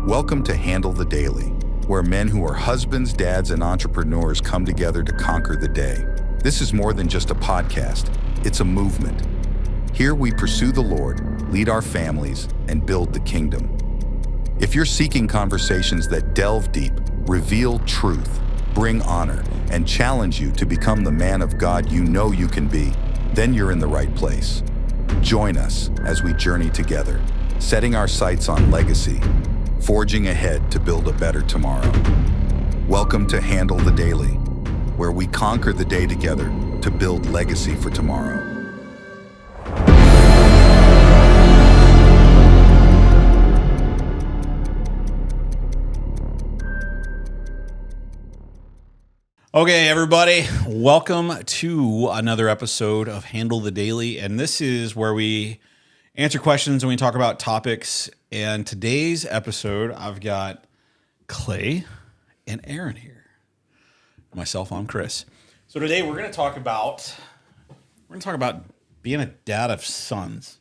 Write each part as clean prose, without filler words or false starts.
Welcome to Handle the Daily, where men who are husbands, dads, and entrepreneurs come together to conquer the day. This is more than just a podcast, it's a movement. Here we pursue the Lord, lead our families, and build the kingdom. If you're seeking conversations that delve deep, reveal truth, bring honor, and challenge you to become the man of God you know you can be, then you're in the right place. Join us as we journey together, setting our sights on legacy, forging ahead to build a better tomorrow. Welcome to Handle the Daily, where we conquer the day together to build legacy for tomorrow. Okay, everybody, welcome to another episode of Handle the Daily, and this is where we answer questions and we talk about topics. And today's episode, I've got Clay and Aaron here. Myself, I'm Chris. So today we're going to talk about being a dad of sons.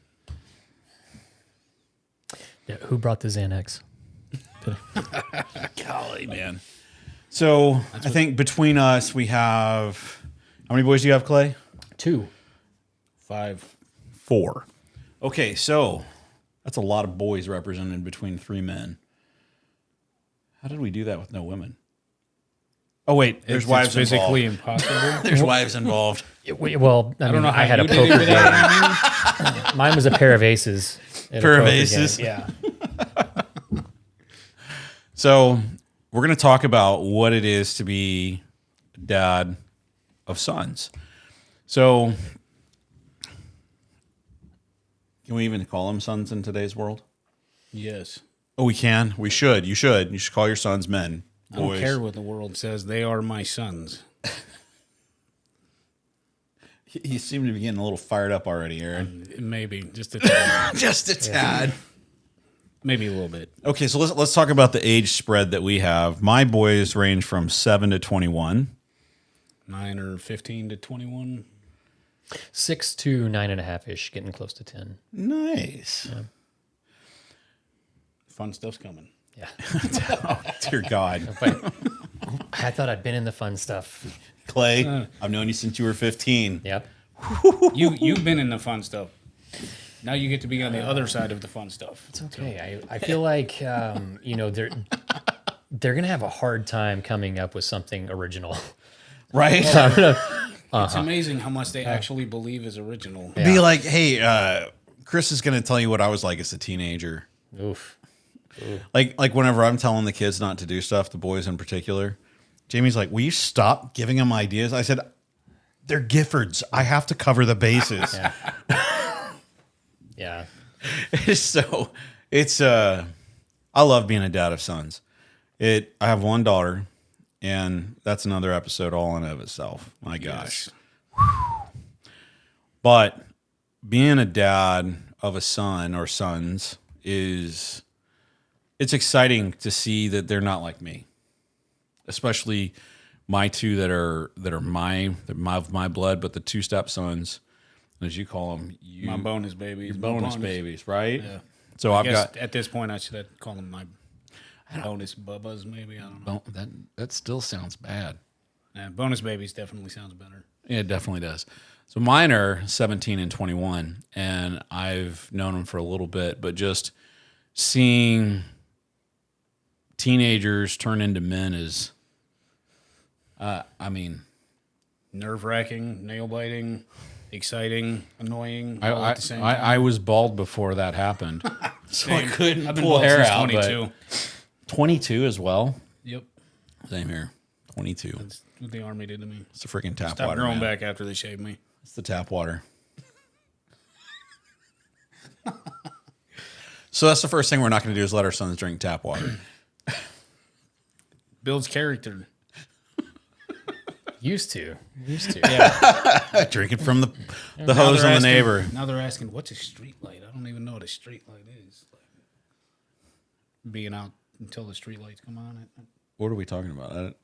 Yeah, who brought the Xanax? Golly, man. So I think between us, we have, how many boys do you have, Clay? 2. 5. 4. Okay, so that's a lot of boys represented between 3 men. How did we do that with no women? Oh, wait, there's wives involved. Physically impossible. There's wives involved. Well, I don't know. I had a you did poker it game. without Mine was a pair of aces. at a Pair of poker aces? game. Yeah. So we're going to talk about what it is to be a dad of sons. So can we even call them sons in today's world? Yes. Oh, we can. We should. You should. You should call your sons men. I don't Boys. care what the world says. They are my sons. You seem to be getting a little fired up already, Aaron. Maybe just a tad. Just a tad. Maybe a little bit. Okay, so let's talk about the age spread that we have. My boys range from 7 to 21. 9 or 15 to 21. 6 to 9.5-ish, getting close to 10. Nice. Yeah. Fun stuff's coming. Yeah. Oh, dear God. I thought I'd been in the fun stuff. Clay, I've known you since you were 15. Yep. You've been in the fun stuff. Now you get to be on the other side of the fun stuff. It's okay. I feel like, they're going to have a hard time coming up with something original. Right? It's amazing how much they actually believe is original. Yeah. Be like, hey, Chris is going to tell you what I was like as a teenager. Oof. Like whenever I'm telling the kids not to do stuff, the boys in particular, Jamie's like, will you stop giving them ideas? I said, they're Giffords. I have to cover the bases. Yeah. So it's I love being a dad of sons. I have one daughter, and that's another episode all in of itself. My gosh. Yes. But being a dad of a son or sons it's exciting to see that they're not like me. Especially my 2 that are my blood, but the 2 stepsons, as you call them, My bonus babies. your bonus babies, right? Yeah. So I've got at this point I should call them my bonus bubbas. Maybe I don't know. that still sounds bad. Bonus babies definitely sounds better. Yeah, it definitely does. So mine are 17 and 21, and I've known them for a little bit, but just seeing teenagers turn into men is, Nerve-wracking, nail-biting, exciting, annoying, all I at the same time. I was bald before that happened, so I couldn't I've been pull bald hair since out. 22. But 22 as well. Yep. Same here. 22. That's what the Army did to me. It's the freaking tap Stopped water. growing Man. back after they shaved me. It's the tap water. So that's the first thing we're not going to do is let our sons drink tap water. Builds character. Used to. Yeah. Drinking from the hose on the neighbor. Now they're asking, what's a street light? I don't even know what a street light is. Like, being out until the street lights come on. What are we talking about?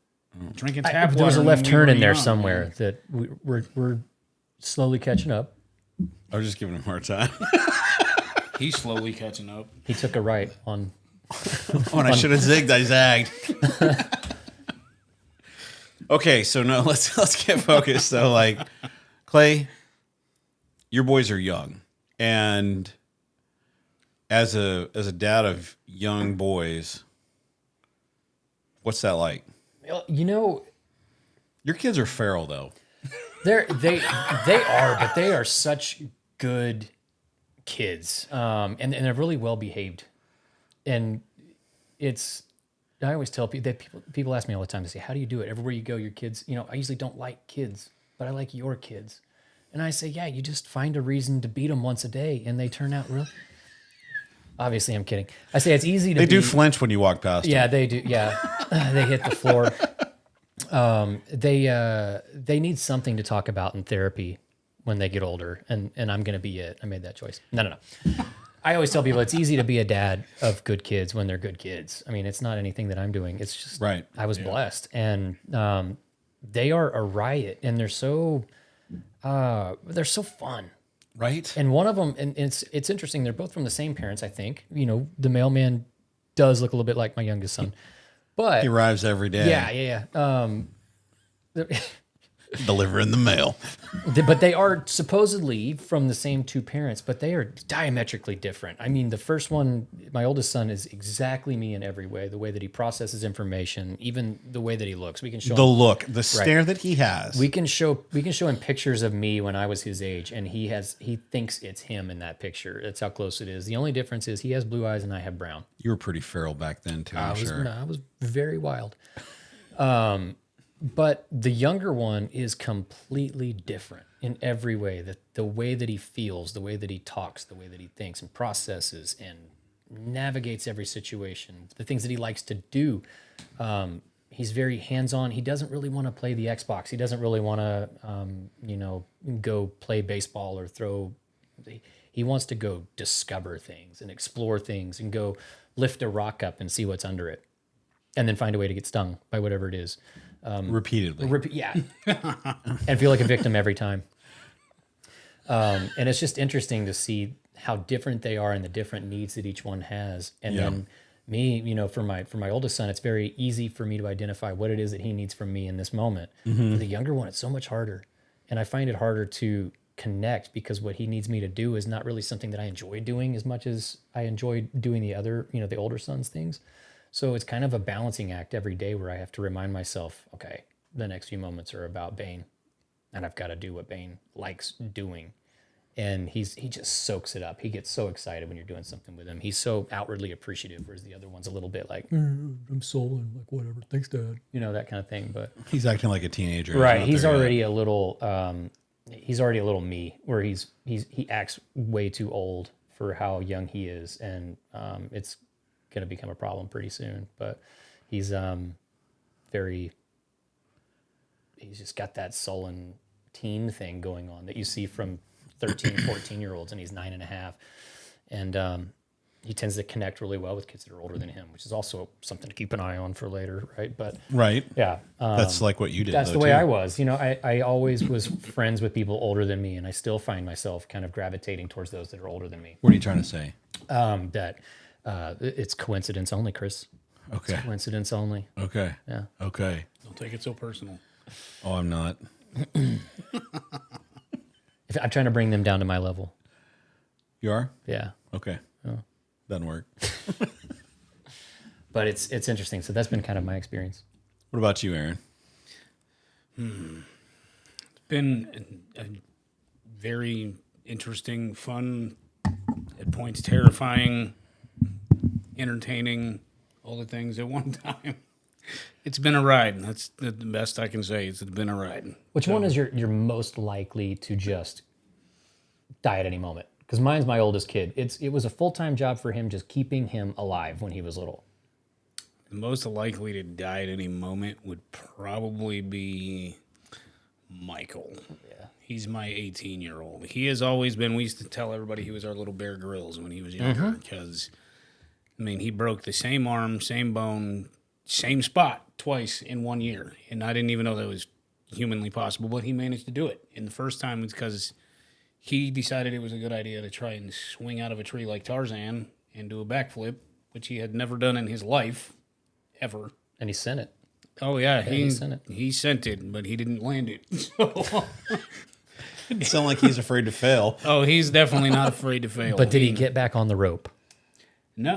Drinking tap water. There was a left when we turn were in there young, somewhere man. that we're slowly catching up. I was just giving him a hard time. He's slowly catching up. He took a right on When I should have zigged, I zagged. Okay, so no, let's get focused. So, like, Clay, your boys are young, and as a dad of young boys, what's that like? You know, Your kids are feral, though. they are, but they are such good kids, and they're really well behaved, and it's. I always tell people that people ask me all the time. They say, "How do you do it? Everywhere you go, your kids." You know, I usually don't like kids, but I like your kids, and I say, "Yeah, you just find a reason to beat them once a day, and they turn out real." Obviously, I'm kidding. I say it's easy to. They do flinch when you walk past. Yeah, them. they do. Yeah, they hit the floor. They need something to talk about in therapy when they get older, and I'm going to be it. I made that choice. No. I always tell people it's easy to be a dad of good kids when they're good kids. I mean, it's not anything that I'm doing. It's just Right. I was blessed, and they are a riot, and they're so fun. Right. And one of them, and it's interesting. They're both from the same parents, I think. You know, the mailman does look a little bit like my youngest son, but He arrives every day. yeah. Delivering the mail. But they are supposedly from the same two parents, but they are diametrically different. I mean, the first one, my oldest son, is exactly me in every way. The way that he processes information, even the way that he looks. We can show The him, look, the stare that he has. we can show him pictures of me when I was his age, and he thinks it's him in that picture. That's how close it is. The only difference is he has blue eyes and I have brown. You were pretty feral back then, too, I'm sure. I was very wild. But the younger one is completely different in every way. The way that he feels, the way that he talks, the way that he thinks and processes and navigates every situation, the things that he likes to do. He's very hands-on. He doesn't really want to play the Xbox. He doesn't really want to, go play baseball or throw. He wants to go discover things and explore things and go lift a rock up and see what's under it, and then find a way to get stung by whatever it is. Repeatedly. And feel like a victim every time. And it's just interesting to see how different they are and the different needs that each one has. And then me, for my oldest son, it's very easy for me to identify what it is that he needs from me in this moment. For the younger one, it's so much harder. And I find it harder to connect because what he needs me to do is not really something that I enjoy doing as much as I enjoy doing the other, the older son's things. So it's kind of a balancing act every day where I have to remind myself, okay, the next few moments are about Bane, and I've got to do what Bane likes doing. And he just soaks it up. He gets so excited when you're doing something with him. He's so outwardly appreciative, whereas the other one's a little bit like, I'm sullen, like whatever, thanks, Dad. That kind of thing. But He's acting like a teenager. right, he's already a little me, where he acts way too old for how young he is, and it's going to become a problem pretty soon. But he's just got that sullen teen thing going on that you see from 13, 14-year-olds, and he's 9.5. And he tends to connect really well with kids that are older than him, which is also something to keep an eye on for later, right? But right. yeah. That's like what you did. That's though, the way too. I was. I always was friends with people older than me, and I still find myself kind of gravitating towards those that are older than me. What are you trying to say? That it's coincidence only, Chris. Okay. It's coincidence only. Okay. Yeah. Okay. Don't take it so personal. Oh, I'm not. I'm trying to bring them down to my level. You are? Yeah. Okay. Doesn't work. But it's interesting. So that's been kind of my experience. What about you, Aaron? It's been a very interesting, fun, at points terrifying, entertaining, all the things at one time. It's been a ride. That's the best I can say. It's been a ride. Which one is you're most likely to just die at any moment? Because mine's my oldest kid. It was a full-time job for him, just keeping him alive when he was little. The most likely to die at any moment would probably be Michael. Yeah. He's my 18-year-old. He has always been, we used to tell everybody he was our little Bear Grylls when he was younger because, he broke the same arm, same bone, same spot twice in 1 year. And I didn't even know that was humanly possible, but he managed to do it. And the first time was because he decided it was a good idea to try and swing out of a tree like Tarzan and do a backflip which he had never done in his life, ever. And he sent it. Oh, yeah. He sent it. He sent it, but he didn't land it. So, It sounds like he's afraid to fail. oh, he's definitely not afraid to fail. But did he get back on the rope? No,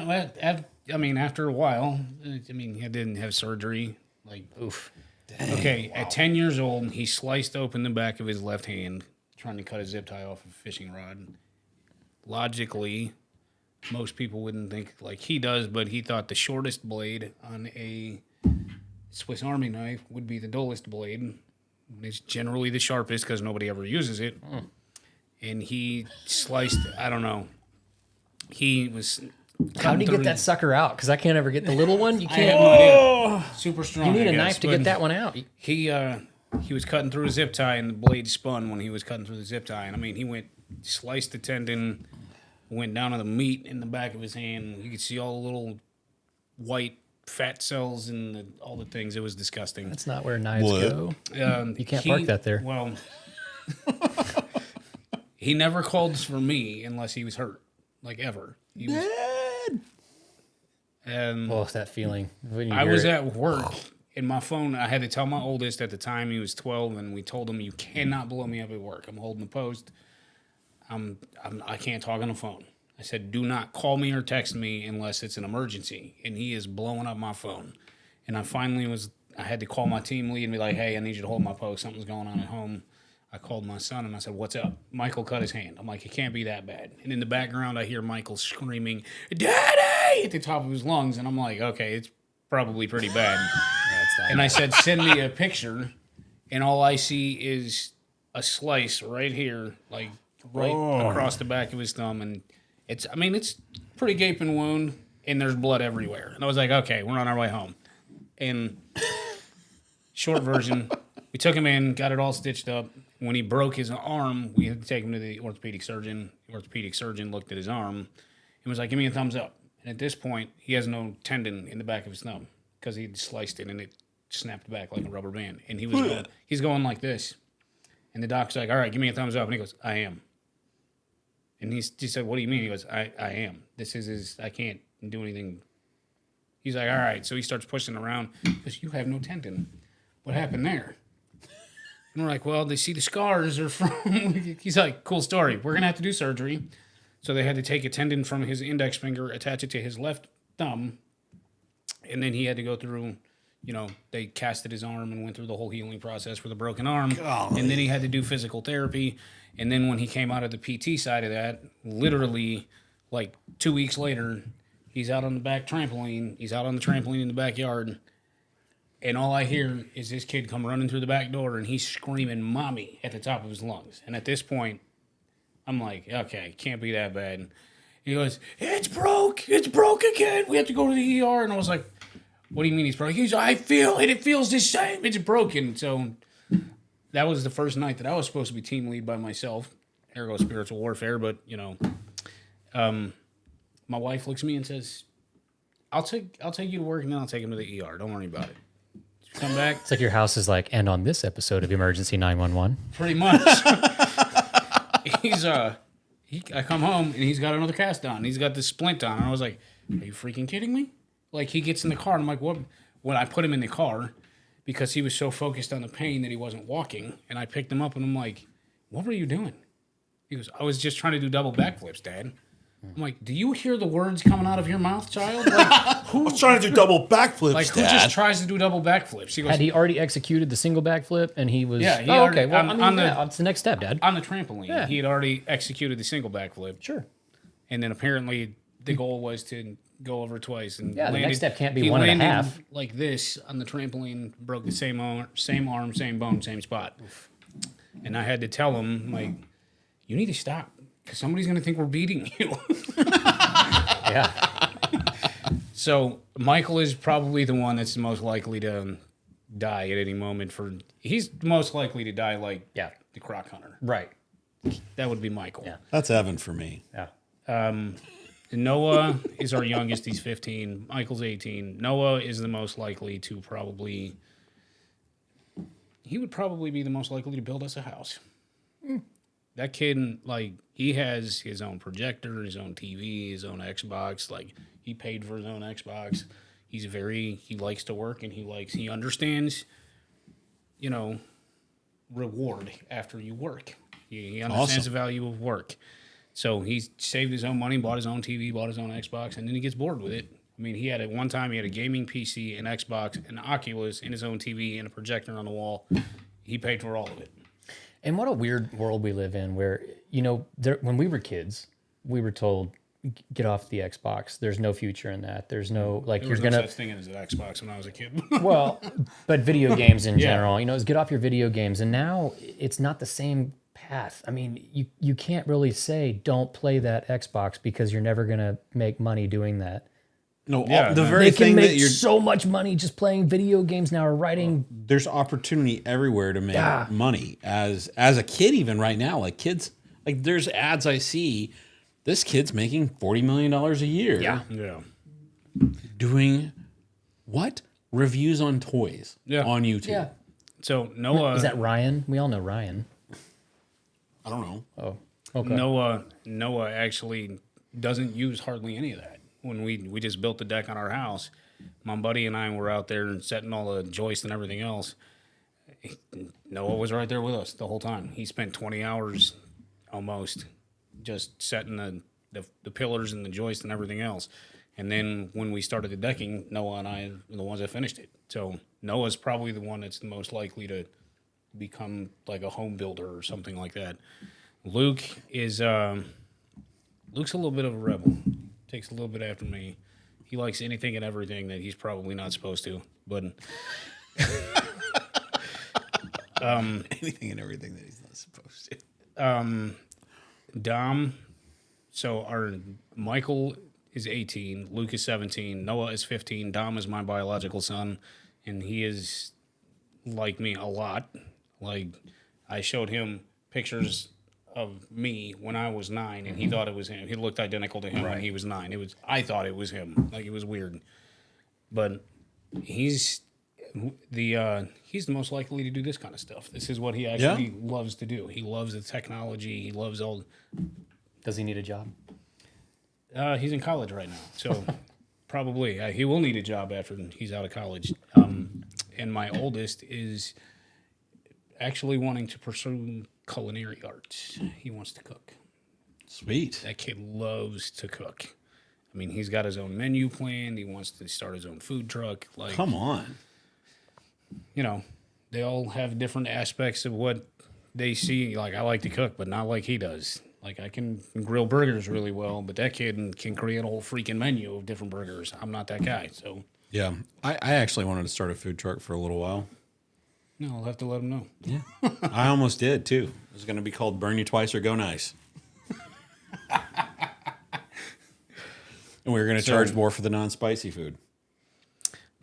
I mean, after a while, I mean, he didn't have surgery. Like, Oof. okay, at 10 years old, he sliced open the back of his left hand trying to cut a zip tie off a fishing rod. Logically, most people wouldn't think like he does, but he thought the shortest blade on a Swiss Army knife would be the dullest blade. It's generally the sharpest because nobody ever uses it. And he sliced, I don't know. He was... How did he get that sucker out? Because I can't ever get the little one. You I have can't. no idea. Super strong. You need I a guess, knife to but get that one out. He was cutting through a zip tie and the blade spun when he was cutting through the zip tie. And I mean, he sliced the tendon, went down to the meat in the back of his hand. You could see all the little white fat cells and all the things. It was disgusting. That's not where knives What? go. You can't park that there. Well, he never called for me unless he was hurt, like ever. He was, Oh, that feeling. When you I hear was it. at work, and my phone, I had to tell my oldest at the time, he was 12, and we told him, you cannot blow me up at work. I'm holding the post. I can't talk on the phone. I said, do not call me or text me unless it's an emergency. And he is blowing up my phone. And I had to call my team lead and be like, hey, I need you to hold my post. Something's going on at home. I called my son and I said, what's up? Michael cut his hand. I'm like, it can't be that bad. And in the background, I hear Michael screaming, Daddy, at the top of his lungs. And I'm like, okay, it's probably pretty bad. And I said, send me a picture. And all I see is a slice right here, like right across the back of his thumb. And it's pretty gaping wound and there's blood everywhere. And I was like, okay, we're on our way home. And short version, we took him in, got it all stitched up. When he broke his arm, we had to take him to the orthopedic surgeon. The orthopedic surgeon looked at his arm and was like, give me a thumbs up. And at this point, he has no tendon in the back of his thumb because he sliced it and it snapped back like a rubber band. And he's going like this. And the doc's like, all right, give me a thumbs up. And he goes, I am. And he said, what do you mean? He goes, I am. I can't do anything. He's like, all right. So he starts pushing around. He goes, you have no tendon. What happened there? And we're like, well, they see the scars are from... He's like, cool story. We're going to have to do surgery. So they had to take a tendon from his index finger, attach it to his left thumb. And then he had to go through, they casted his arm and went through the whole healing process for the broken arm. Golly. And then he had to do physical therapy. And then when he came out of the PT side of that, literally like 2 weeks later, he's out on the back trampoline. He's out on the trampoline in the backyard. And all I hear is this kid come running through the back door, and he's screaming "mommy" at the top of his lungs. And at this point, I'm like, okay, can't be that bad. And he goes, it's broke again. We have to go to the ER. And I was like, what do you mean he's broke? He's like, I feel it. It feels the same. It's broken. So that was the first night that I was supposed to be team lead by myself. Ergo spiritual warfare. But, my wife looks at me and says, I'll take you to work, and then I'll take him to the ER. Don't worry about it. Come back. It's like your house is like, and on this episode of Emergency 911. Pretty much. I come home and he's got another cast on. He's got this splint on. And I was like, are you freaking kidding me? Like, he gets in the car and I'm like, what? When I put him in the car because he was so focused on the pain that he wasn't walking, and I picked him up and I'm like, what were you doing? He goes, I was just trying to do double backflips, Dad. I'm like, do you hear the words coming out of your mouth, child? Like, I was trying to do double backflips, like, who Dad. just tries to do double backflips? He goes, Had he already executed the single backflip and he was... Yeah, he oh, already- okay. Well, on it's the next step, Dad. on the trampoline. Yeah. He had already executed the single backflip. Sure. And then apparently the goal was to go over twice. And Yeah, the next step can't be he 1.5. landed like this on the trampoline, broke the same arm, same bone, same spot. And I had to tell him, like, you need to stop because somebody's going to think we're beating you. Yeah. So Michael is probably the one that's the most likely to die at any moment. He's most likely to die like the croc hunter. Right. That would be Michael. Yeah. That's Evan for me. Yeah. Noah is our youngest. He's 15. Michael's 18. Noah is the most likely to probably... He would probably be the most likely to build us a house. That kid, like, he has his own projector, his own TV, his own Xbox. Like, He paid for his own Xbox. He likes to work, and he understands, reward after you work. He understands the value of work. So he saved his own money, bought his own TV, bought his own Xbox, and then he gets bored with it. I mean, he had at one time he had a gaming PC, an Xbox, an Oculus, and his own TV, and a projector on the wall. He paid for all of it. And what a weird world we live in where, when we were kids, we were told, get off the Xbox. There's no future in that. There's no, There was no such thing as an Xbox when I was a kid. well, but video games in general, is get off your video games. And now it's not the same path. I mean, you can't really say don't play that Xbox because you're never going to make money doing that. No, Yeah, the very They can thing make that you're so much money just playing video games now or writing. there's opportunity everywhere to make money. As a kid, even right now, like kids, like there's ads I see. This kid's making $40 million a year. Yeah. Yeah. Doing what? Reviews on toys on YouTube. Yeah. So Noah Is that Ryan? We all know Ryan. I don't know. Oh, okay. Noah actually doesn't use hardly any of that. When we just built the deck on our house, my buddy and I were out there and setting all the joists and everything else. Noah was right there with us the whole time. He spent 20 hours almost just setting the pillars and the joists and everything else. And then when we started the decking, Noah and I were the ones that finished it. So Noah's probably the one that's the most likely to become like a home builder or something like that. Luke is Luke's a little bit of a rebel. Takes a little bit after me. He likes anything and everything that he's probably not supposed to. But Anything and everything that he's not supposed to. Dom, so our Michael is 18, Luke is 17, Noah is 15, Dom is my biological son, and he is like me a lot. Like, I showed him pictures of me when I was 9, and he thought it was him. He looked identical to him when he was 9. I thought it was him. Like, it was weird. But he's the most likely to do this kind of stuff. This is what he actually loves to do. He loves the technology. He loves all. Does he need a job? He's in college right now, so probably he will need a job after he's out of college. And my oldest is actually wanting to pursue culinary arts. He wants to cook. Sweet. That kid loves to cook. I mean, he's got his own menu planned. He wants to start his own food truck. Like, Come on. They all have different aspects of what they see. Like, I like to cook, but not like he does. Like, I can grill burgers really well, but that kid can create a whole freaking menu of different burgers. I'm not that guy, so. Yeah. I actually wanted to start a food truck for a little while. No, I'll have to let him know. Yeah. I almost did, too. It was going to be called Burn You Twice or Go Nice. And we were going to charge more for the non-spicy food.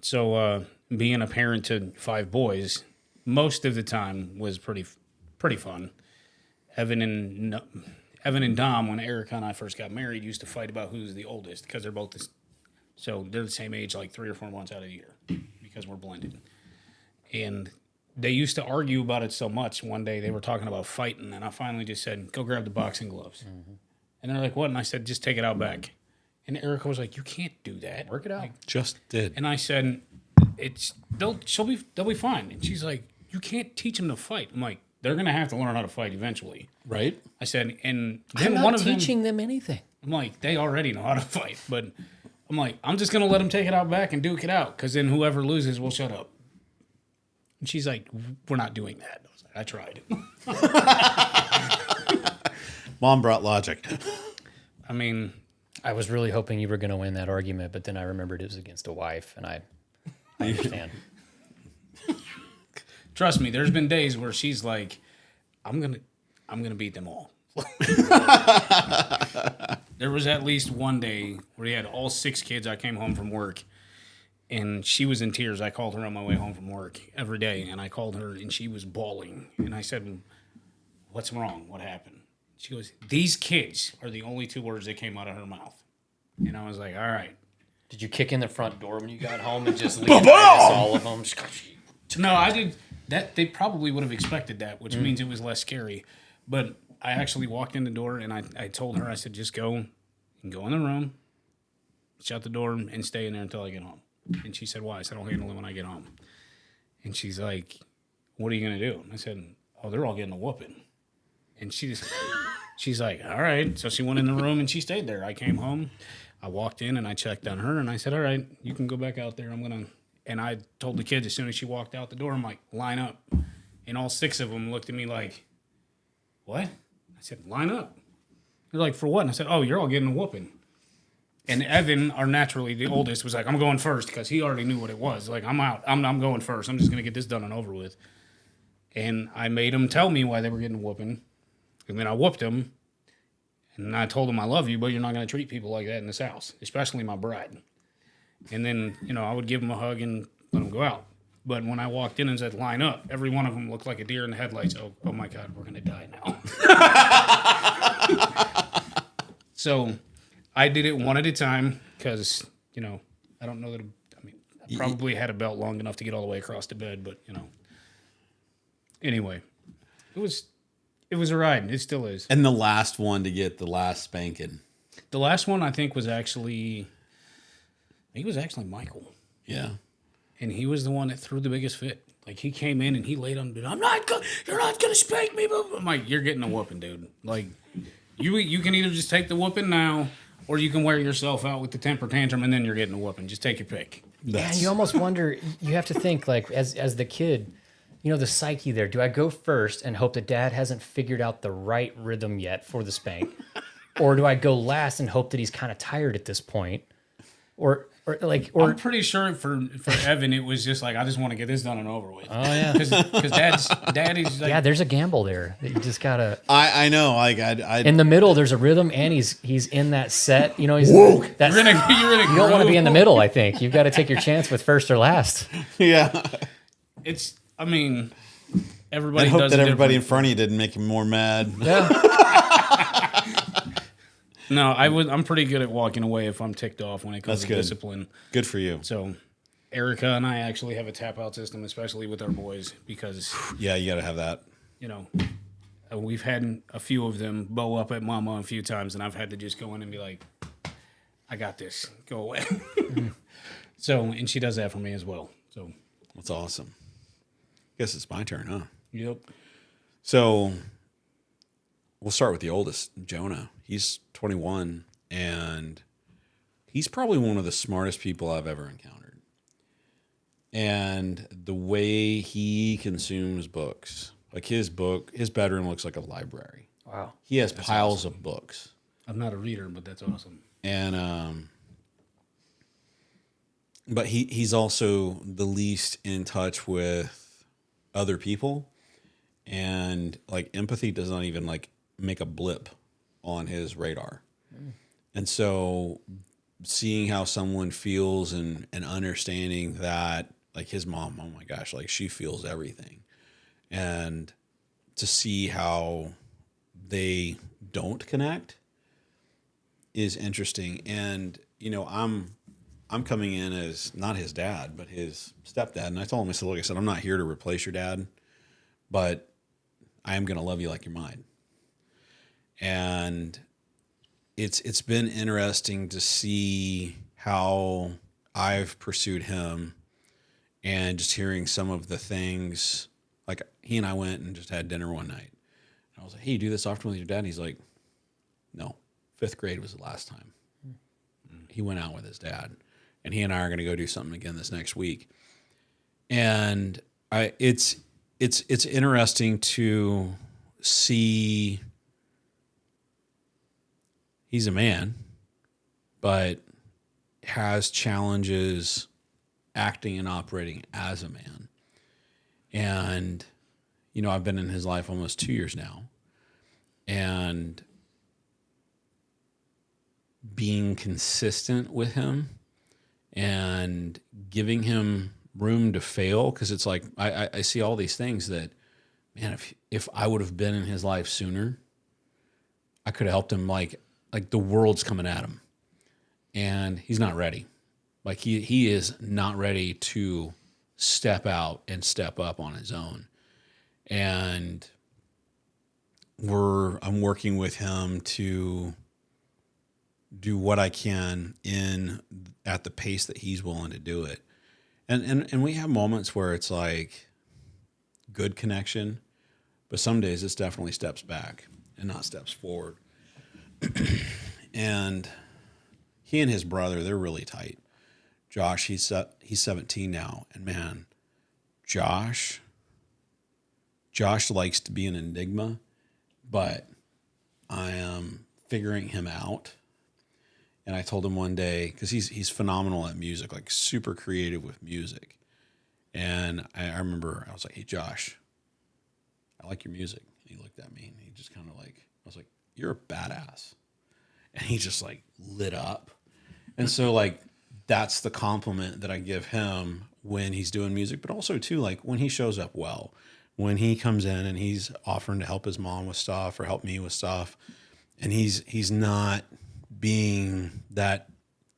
So, being a parent to 5 boys, most of the time was pretty fun. Evan and Dom, when Erica and I first got married, used to fight about who's the oldest because they're both so they're the same age, like 3 or 4 months out of the year, because we're blended. And they used to argue about it so much. One day they were talking about fighting, and I finally just said, "Go grab the boxing gloves." Mm-hmm. And they're like, "What?" And I said, "Just take it out back." And Erica was like, "You can't do that. Work it out." Like, Just did. and I said, they'll be fine." And she's like, "You can't teach them to fight." I'm like, "They're gonna have to learn how to fight eventually." Right? I said, and I'm then not one of them, teaching them anything. I'm like, they already know how to fight, but I'm like, I'm just gonna let them take it out back and duke it out, because then whoever loses will shut up. And she's like, "We're not doing that." I was like, "I tried." Mom brought logic. I mean, I was really hoping you were going to win that argument, but then I remembered it was against a wife, and I understand. trust me, there's been days where she's like, I'm gonna beat them all." There was at least one day where he had all 6 kids. I came home from work, and she was in tears. I called her on my way home from work every day, and I called her, and she was bawling. And I said, "What's wrong? What happened?" She goes, "These kids" are the only 2 words that came out of her mouth. And I was like, all right. Did you kick in the front door when you got home and just leave all of them? No, I did. That they probably would have expected that, which means it was less scary. But I actually walked in the door, and I told her, I said, "Just go in the room, shut the door, and stay in there until I get home. And she said, why? I said, I'll handle it when I get home. And she's like, what are you going to do? And I said, oh, they're all getting a whooping. And she's like, all right. So she went in the room and she stayed there. I came home. I walked in and I checked on her and I said, all right, you can go back out there. And I told the kids as soon as she walked out the door, I'm like, line up. And all 6 of them looked at me like, what? I said, line up. They're like, for what? And I said, oh, you're all getting a whooping. And Evan, naturally the oldest, was like, I'm going first because he already knew what it was. Like, I'm out. I'm going first. I'm just going to get this done and over with. And I made them tell me why they were getting a whooping. And then I whooped them. And I told them, I love you, but you're not going to treat people like that in this house, especially my bride. And then, I would give them a hug and let them go out. But when I walked in and said, line up, every one of them looked like a deer in the headlights. Oh my God, we're going to die now. So I did it one at a time because, I don't know that, I probably had a belt long enough to get all the way across the bed, but, Anyway, it was a ride. It still is. And the last one to get the last spanking. The last one I think was actually Michael. Yeah. And he was the one that threw the biggest fit. Like, he came in and he laid on, you're not going to spank me. I'm like, you're getting a whooping, dude. Like, you can either just take the whooping now, or you can wear yourself out with the temper tantrum, and then you're getting a whooping. Just take your pick. And you almost wonder, you have to think, like, as the kid, the psyche there. Do I go first and hope that dad hasn't figured out the right rhythm yet for the spank? Or do I go last and hope that he's kind of tired at this point? Or I'm pretty sure for Evan, it was just like, I just want to get this done and over with. Oh yeah, because daddy's like, yeah. There's a gamble there that you just gotta. I know. Like I in the middle, there's a rhythm, and he's in that set. He's Woke. that's, you're in a you don't want to be in the middle. I think you've got to take your chance with first or last. Yeah. It's. I mean, everybody. I hope does that it everybody in different. front of you didn't make him more mad. Yeah. No, I'm pretty good at walking away if I'm ticked off when it comes That's to good. discipline. Good for you. So, Erica and I actually have a tap out system, especially with our boys, because Yeah, you got to have that. we've had a few of them bow up at Mama a few times, and I've had to just go in and be like, "I got this. Go away." So, and she does that for me as well. So, That's awesome. Guess it's my turn, huh? yep. So we'll start with the oldest, Jonah. He's 21, and he's probably one of the smartest people I've ever encountered. And the way he consumes books, like his bedroom looks like a library. Wow. He has piles of books. I'm not a reader, but that's awesome. And but he's also the least in touch with other people, and like empathy does not even like make a blip on his radar. And so seeing how someone feels and understanding that, like his mom, oh my gosh, like she feels everything, and to see how they don't connect is interesting. And I'm coming in as not his dad, but his stepdad. And I told him, I said, look, I'm not here to replace your dad, but I am going to love you like you're mine. And it's been interesting to see how I've pursued him, and just hearing some of the things. Like, he and I went and just had dinner one night. And I was like, hey, you do this often with your dad? And he's like, no, 5th grade was the last time. He went out with his dad. And he and I are going to go do something again this next week. And it's interesting to see. He's a man, but has challenges acting and operating as a man. And, I've been in his life almost 2 years now. And being consistent with him and giving him room to fail, because it's like I see all these things that, man, if I would have been in his life sooner, I could have helped him. Like the world's coming at him, and he's not ready. Like he is not ready to step out and step up on his own. And I'm working with him to do what I can at the pace that he's willing to do it. And we have moments where it's like good connection, but some days it's definitely steps back and not steps forward. And he and his brother, they're really tight. Josh, he's 17 now, and man, Josh likes to be an enigma, but I am figuring him out. And I told him one day, because he's phenomenal at music, like super creative with music. And I remember I was like, "Hey, Josh, I like your music." And he looked at me and he just kind of like, I was like, "You're a badass." And he just like lit up. And so like, that's the compliment that I give him when he's doing music, but also too, like when he shows up well, when he comes in and he's offering to help his mom with stuff or help me with stuff. And he's not being that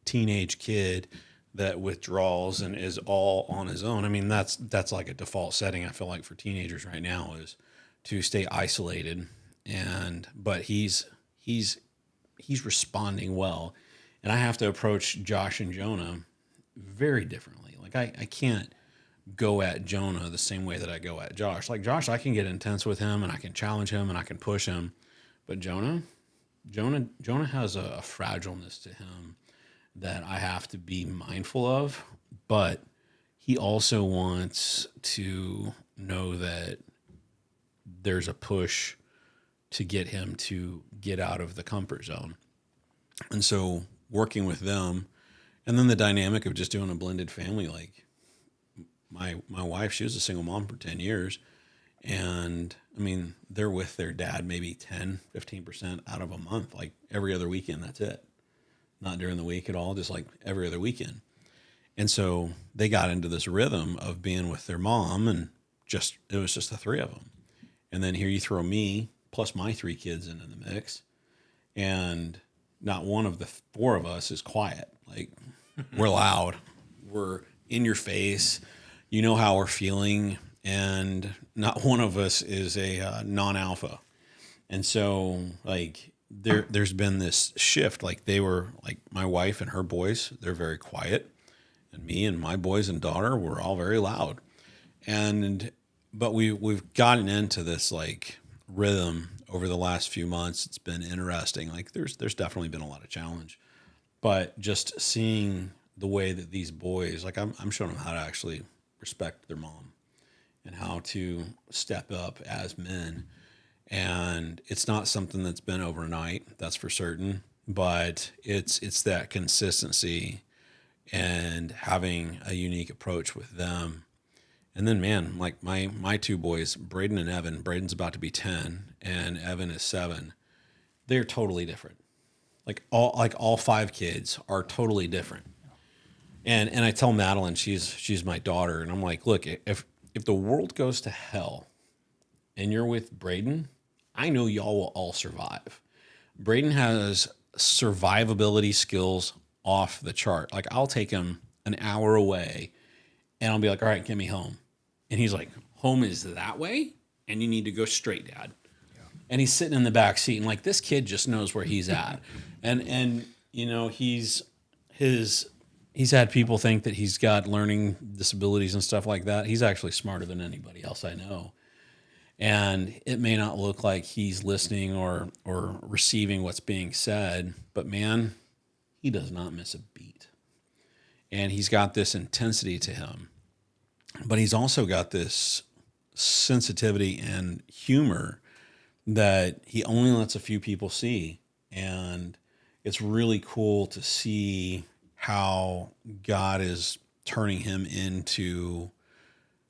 teenage kid that withdraws and is all on his own. I mean, that's like a default setting, I feel like, for teenagers right now, is to stay isolated. But he's responding well. And I have to approach Josh and Jonah very differently. Like I can't go at Jonah the same way that I go at Josh. Like Josh, I can get intense with him and I can challenge him and I can push him. But Jonah has a fragileness to him that I have to be mindful of. But he also wants to know that there's a push to get him to get out of the comfort zone. And so working with them, and then the dynamic of just doing a blended family, like my wife, she was a single mom for 10 years. And I mean, they're with their dad maybe 10, 15% out of a month, like every other weekend. That's it. Not during the week at all, just like every other weekend. And so they got into this rhythm of being with their mom, and it was just the three of them. And then here you throw me plus my three kids into the mix, and not one of the four of us is quiet. Like we're loud, we're in your face, you know how we're feeling, and not one of us is a non-alpha. And so like there's been this shift. Like they were like my wife and her boys, they're very quiet, and me and my boys and daughter were all very loud. But we've gotten into this like rhythm over the last few months. It's been interesting. Like there's definitely been a lot of challenge, but just seeing the way that these boys, like I'm showing them how to actually respect their mom and how to step up as men. And it's not something that's been overnight, that's for certain, but it's that consistency and having a unique approach with them. And then, man, like my two boys, Braden and Evan. Braden's about to be 10, and Evan is 7. They're totally different. Like all 5 kids are totally different. And I tell Madeline, she's my daughter, and I'm like, look, if the world goes to hell, and you're with Braden, I know y'all will all survive. Braden has survivability skills off the chart. Like I'll take him an hour away, and I'll be like, all right, get me home. And he's like, home is that way? And you need to go straight, Dad. Yeah. And he's sitting in the back seat, and like, this kid just knows where he's at. And you know, he's had people think that he's got learning disabilities and stuff like that. He's actually smarter than anybody else I know. And it may not look like he's listening or receiving what's being said, but man, he does not miss a beat. And he's got this intensity to him. But he's also got this sensitivity and humor that he only lets a few people see. And it's really cool to see how God is turning him into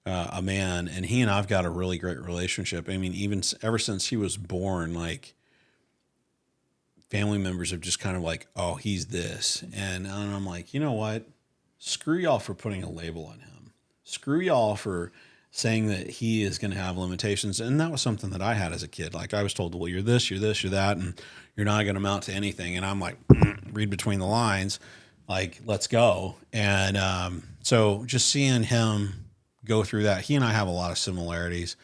a man. And he and I've got a really great relationship. I mean, even ever since he was born, like family members have just kind of like, oh, he's this. And I'm like, you know what? Screw y'all for putting a label on him. Screw y'all for saying that he is going to have limitations. And that was something that I had as a kid. Like I was told, well, you're this, you're this, you're that, and you're not going to amount to anything. And I'm like, read between the lines, like, let's go. And so just seeing him go through that, he and I have a lot of similarities.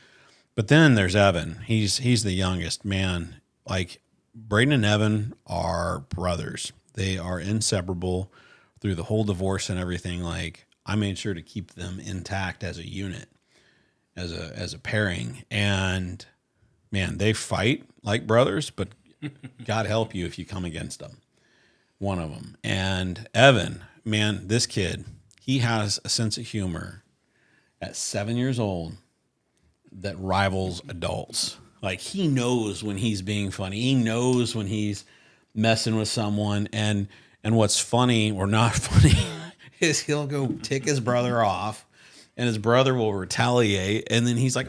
But then there's Evan. He's the youngest, man. Like Braden and Evan are brothers. They are inseparable through the whole divorce and everything. Like, I made sure to keep them intact as a unit, as a pairing. And man, they fight like brothers, but God help you if you come against them. One of them. And Evan, man, this kid, he has a sense of humor at 7 years old that rivals adults. Like, he knows when he's being funny. He knows when he's messing with someone. And what's funny or not funny is he'll go tick his brother off, and his brother will retaliate. And then he's like,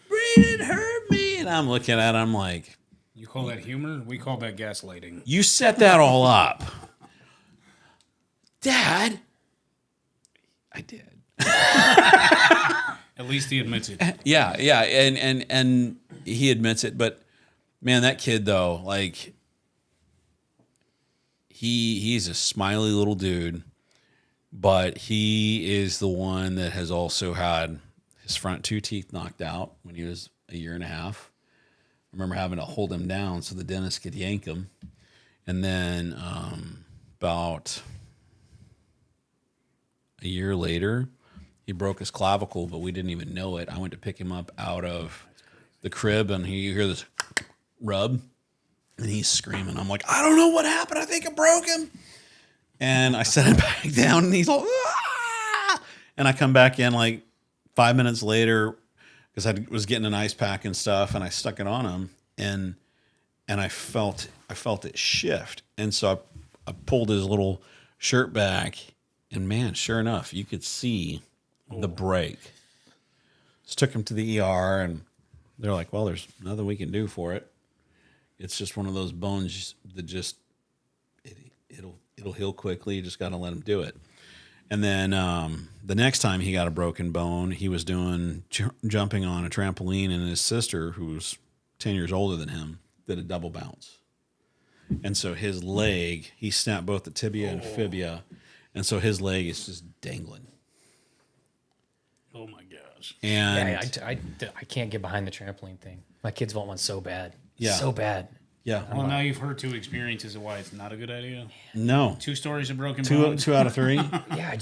Braden hurt me. And I'm looking at him like, You call that humor? We call that gaslighting. you set that all up. Dad, I did. At least he admits it. Yeah, and he admits it. But man, that kid though, like, he's a smiley little dude, but he is the one that has also had his front 2 teeth knocked out when he was a year and a half. I remember having to hold him down so the dentist could yank him. And then about a year later, he broke his clavicle, but we didn't even know it. I went to pick him up out of the crib, and you hear this rub, and he's screaming. I'm like, I don't know what happened. I think I broke him. And I set him back down, and he's all, ah! And I come back in like 5 minutes later because I was getting an ice pack and stuff, and I stuck it on him, and I felt it shift. And so I pulled his little shirt back, and man, sure enough, you could see the break. Just took him to the ER, and they're like, well, there's nothing we can do for it. It's just one of those bones that just it'll heal quickly. You just got to let him do it. And then the next time he got a broken bone, he was doing jumping on a trampoline, and his sister, who was 10 years older than him, did a double bounce. And so his leg, he snapped both the tibia and fibia, and so his leg is just dangling. Oh my gosh. And Yeah, I can't get behind the trampoline thing. My kids want one so bad. Yeah. So bad. yeah, Well, now you've heard 2 experiences of why it's not a good idea. no, 2 stories of broken two bones. out of 3. Yeah,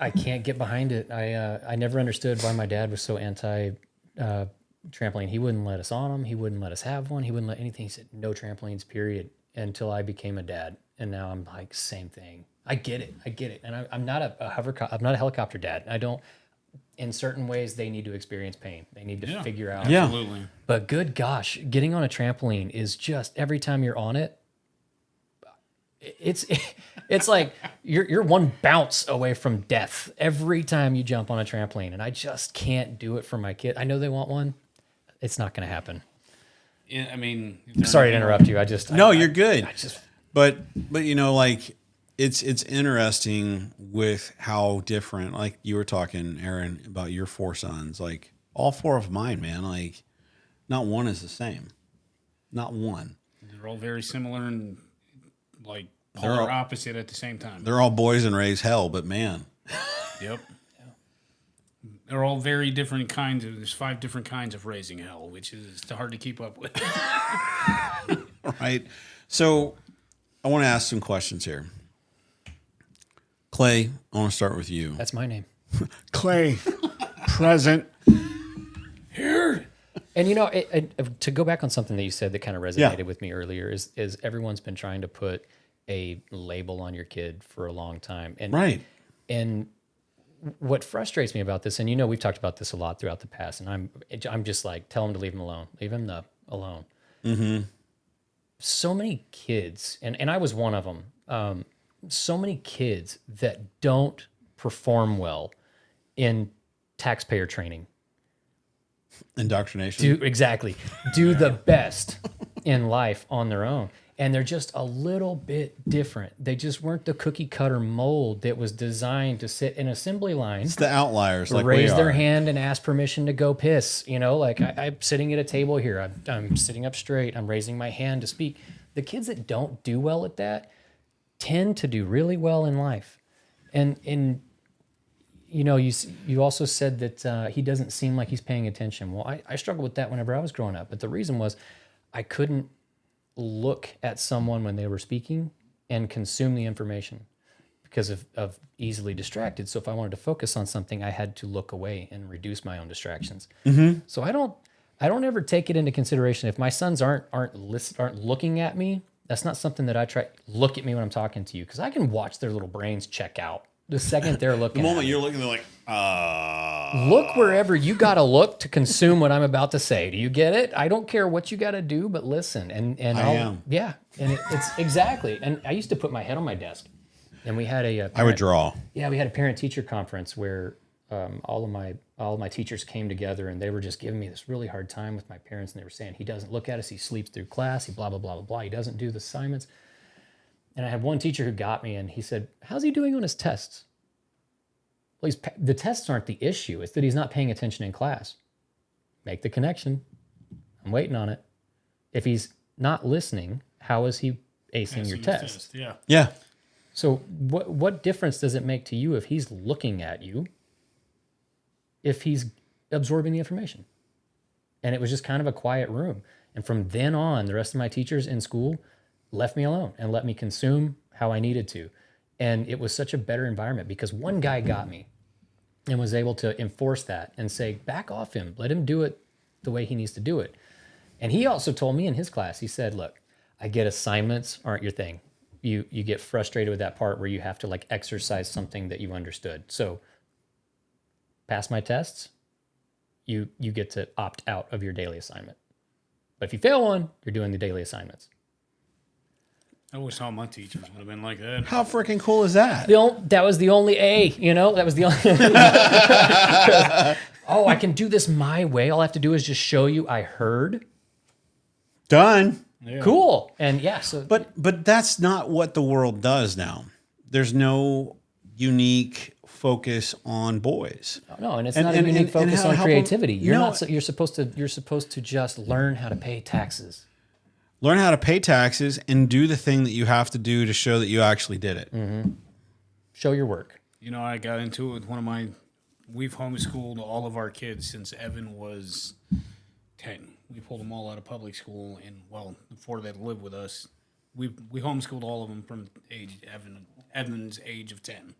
I can't get behind it. I never understood why my dad was so anti trampoline. He wouldn't let us on them. He wouldn't let us have one. He wouldn't let anything. He said no trampolines, period. Until I became a dad, and now I'm like, same thing. I get it. And I'm not I'm not a helicopter dad. I don't. In certain ways, they need to experience pain. They need to figure out. Yeah. Absolutely. But good gosh, getting on a trampoline is just every time you're on it, it's like you're one bounce away from death every time you jump on a trampoline, and I just can't do it for my kid. I know they want one. It's not going to happen. Yeah, I mean, Sorry to interrupt you. You're good. But you know, like, it's interesting with how different, like you were talking, Aaron, about your 4 sons. Like, all 4 of mine, man, like, not one is the same. Not one. they're all very similar and like They're polar all- opposite at the same time. They're all boys and raised hell, but man, Yep. They're all very different kinds of. There's 5 different kinds of raising hell, which is hard to keep up with. right? So I want to ask some questions here. Clay, I want to start with you. That's my name. Clay, present. And you know, to go back on something that you said that kind of resonated with me earlier is everyone's been trying to put a label on your kid for a long time, and Right. And what frustrates me about this, and you know, we've talked about this a lot throughout the past, and I'm just like, tell him to leave him alone, alone. Mm-hmm. So many kids, and I was one of them. So many kids that don't perform well in taxpayer training. Indoctrination. Do the best in life on their own, and they're just a little bit different. They just weren't the cookie cutter mold that was designed to sit in assembly line, It's the outliers, like raise we their are. hand and ask permission to go piss. You know, like I'm sitting at a table here. I'm sitting up straight. I'm raising my hand to speak. The kids that don't do well at that tend to do really well in life, and you know, you also said that he doesn't seem like he's paying attention. Well, I struggled with that whenever I was growing up. But the reason was I couldn't look at someone when they were speaking and consume the information because of easily distracted. So if I wanted to focus on something, I had to look away and reduce my own distractions. So I don't ever take it into consideration. If my sons aren't looking at me, that's not something that I try. Look at me when I'm talking to you, because I can watch their little brains check out the second they're looking. The moment at you're looking, they're like, look wherever you got to look to consume what I'm about to say. Do you get it? I don't care what you got to do, but listen. And yeah, and it's exactly. And I used to put my head on my desk, and we had I would draw. Yeah, we had a parent-teacher conference where all of my teachers came together, and they were just giving me this really hard time with my parents, and they were saying, he doesn't look at us, he sleeps through class, he blah, blah, blah, blah, blah, he doesn't do the assignments. And I had one teacher who got me, and he said, how's he doing on his tests? Well, the tests aren't the issue, it's that he's not paying attention in class. Make the connection. I'm waiting on it. If he's not listening, how is he acing your test? Yeah. Yeah. So what difference does it make to you if he's looking at you, if he's absorbing the information? And it was just kind of a quiet room. And from then on, the rest of my teachers in school left me alone and let me consume how I needed to. And it was such a better environment because one guy got me and was able to enforce that and say, back off him, let him do it the way he needs to do it. And he also told me in his class, he said, look, I get assignments aren't your thing. You get frustrated with that part where you have to like exercise something that you understood. So pass my tests, you get to opt out of your daily assignment. But if you fail one, you're doing the daily assignments. I wish all my teachers would have been like that. How freaking cool is that? That was the only A, that was the only. Oh, I can do this my way. All I have to do is just show you I heard. Done. Yeah. Cool. And yeah, so. But that's not what the world does now. There's no unique focus on boys. No, and it's not a unique focus on creativity. You're supposed to just learn how to pay taxes. Learn how to pay taxes and do the thing that you have to do to show that you actually did it. Mm-hmm. Show your work. I got into it with we've homeschooled all of our kids since Evan was 10. We pulled them all out of public school, and before they lived with us, we homeschooled all of them from Evan's age of 10.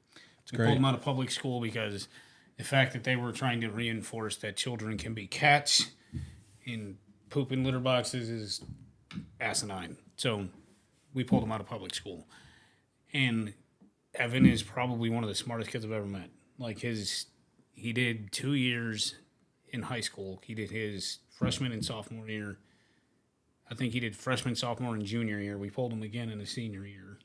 We pulled them out of public school because the fact that they were trying to reinforce that children can be cats and poop in litter boxes is asinine. So we pulled them out of public school. And Evan is probably one of the smartest kids I've ever met. He did 2 years in high school. He did his freshman and sophomore year. I think he did freshman, sophomore, and junior year. We pulled him again in his senior year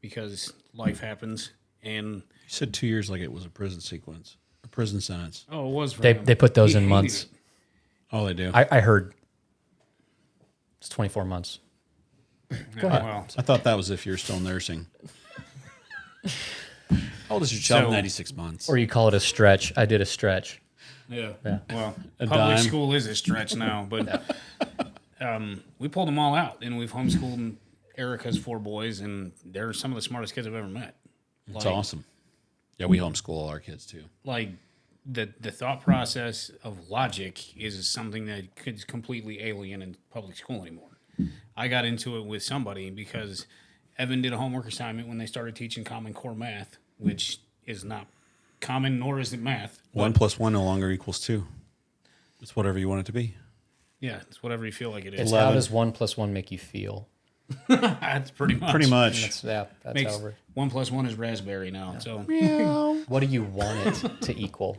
because life happens. And you said 2 years like it was a prison sentence. Oh, it was for They him. they put those in months. Oh, they do. I heard it's 24 months. Go ahead. Well, I thought that was if you're still nursing. How old is your child? 96 months. Or you call it a stretch. I did a stretch. yeah. Yeah. Well, A public dime. school is a stretch now, but we pulled them all out, and we've homeschooled. Eric has 4 boys, and they're some of the smartest kids I've ever met. It's awesome. Yeah, we homeschool all our kids too. Like the thought process of logic is something that is completely alien in public school anymore. I got into it with somebody because Evan did a homework assignment when they started teaching Common Core math, which is not common, nor is it math. 1 plus 1 no longer equals 2. It's whatever you want it to be. Yeah, it's whatever you feel like it is. It's how does 1 plus 1 make you feel? That's pretty much. Pretty much. That's Makes, how we're. 1 plus 1 is raspberry now. Yeah. So What do you want it to equal?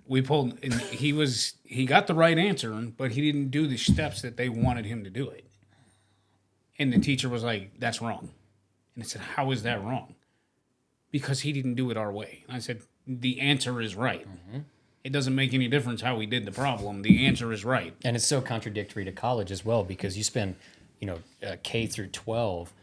we pulled, and he got the right answer, but he didn't do the steps that they wanted him to do it. And the teacher was like, "That's wrong." And I said, "How is that wrong?" Because he didn't do it our way. And I said, "The answer is right. Mm-hmm. It doesn't make any difference how we did the problem. The answer is right." And it's so contradictory to college as well because you spend, K through 12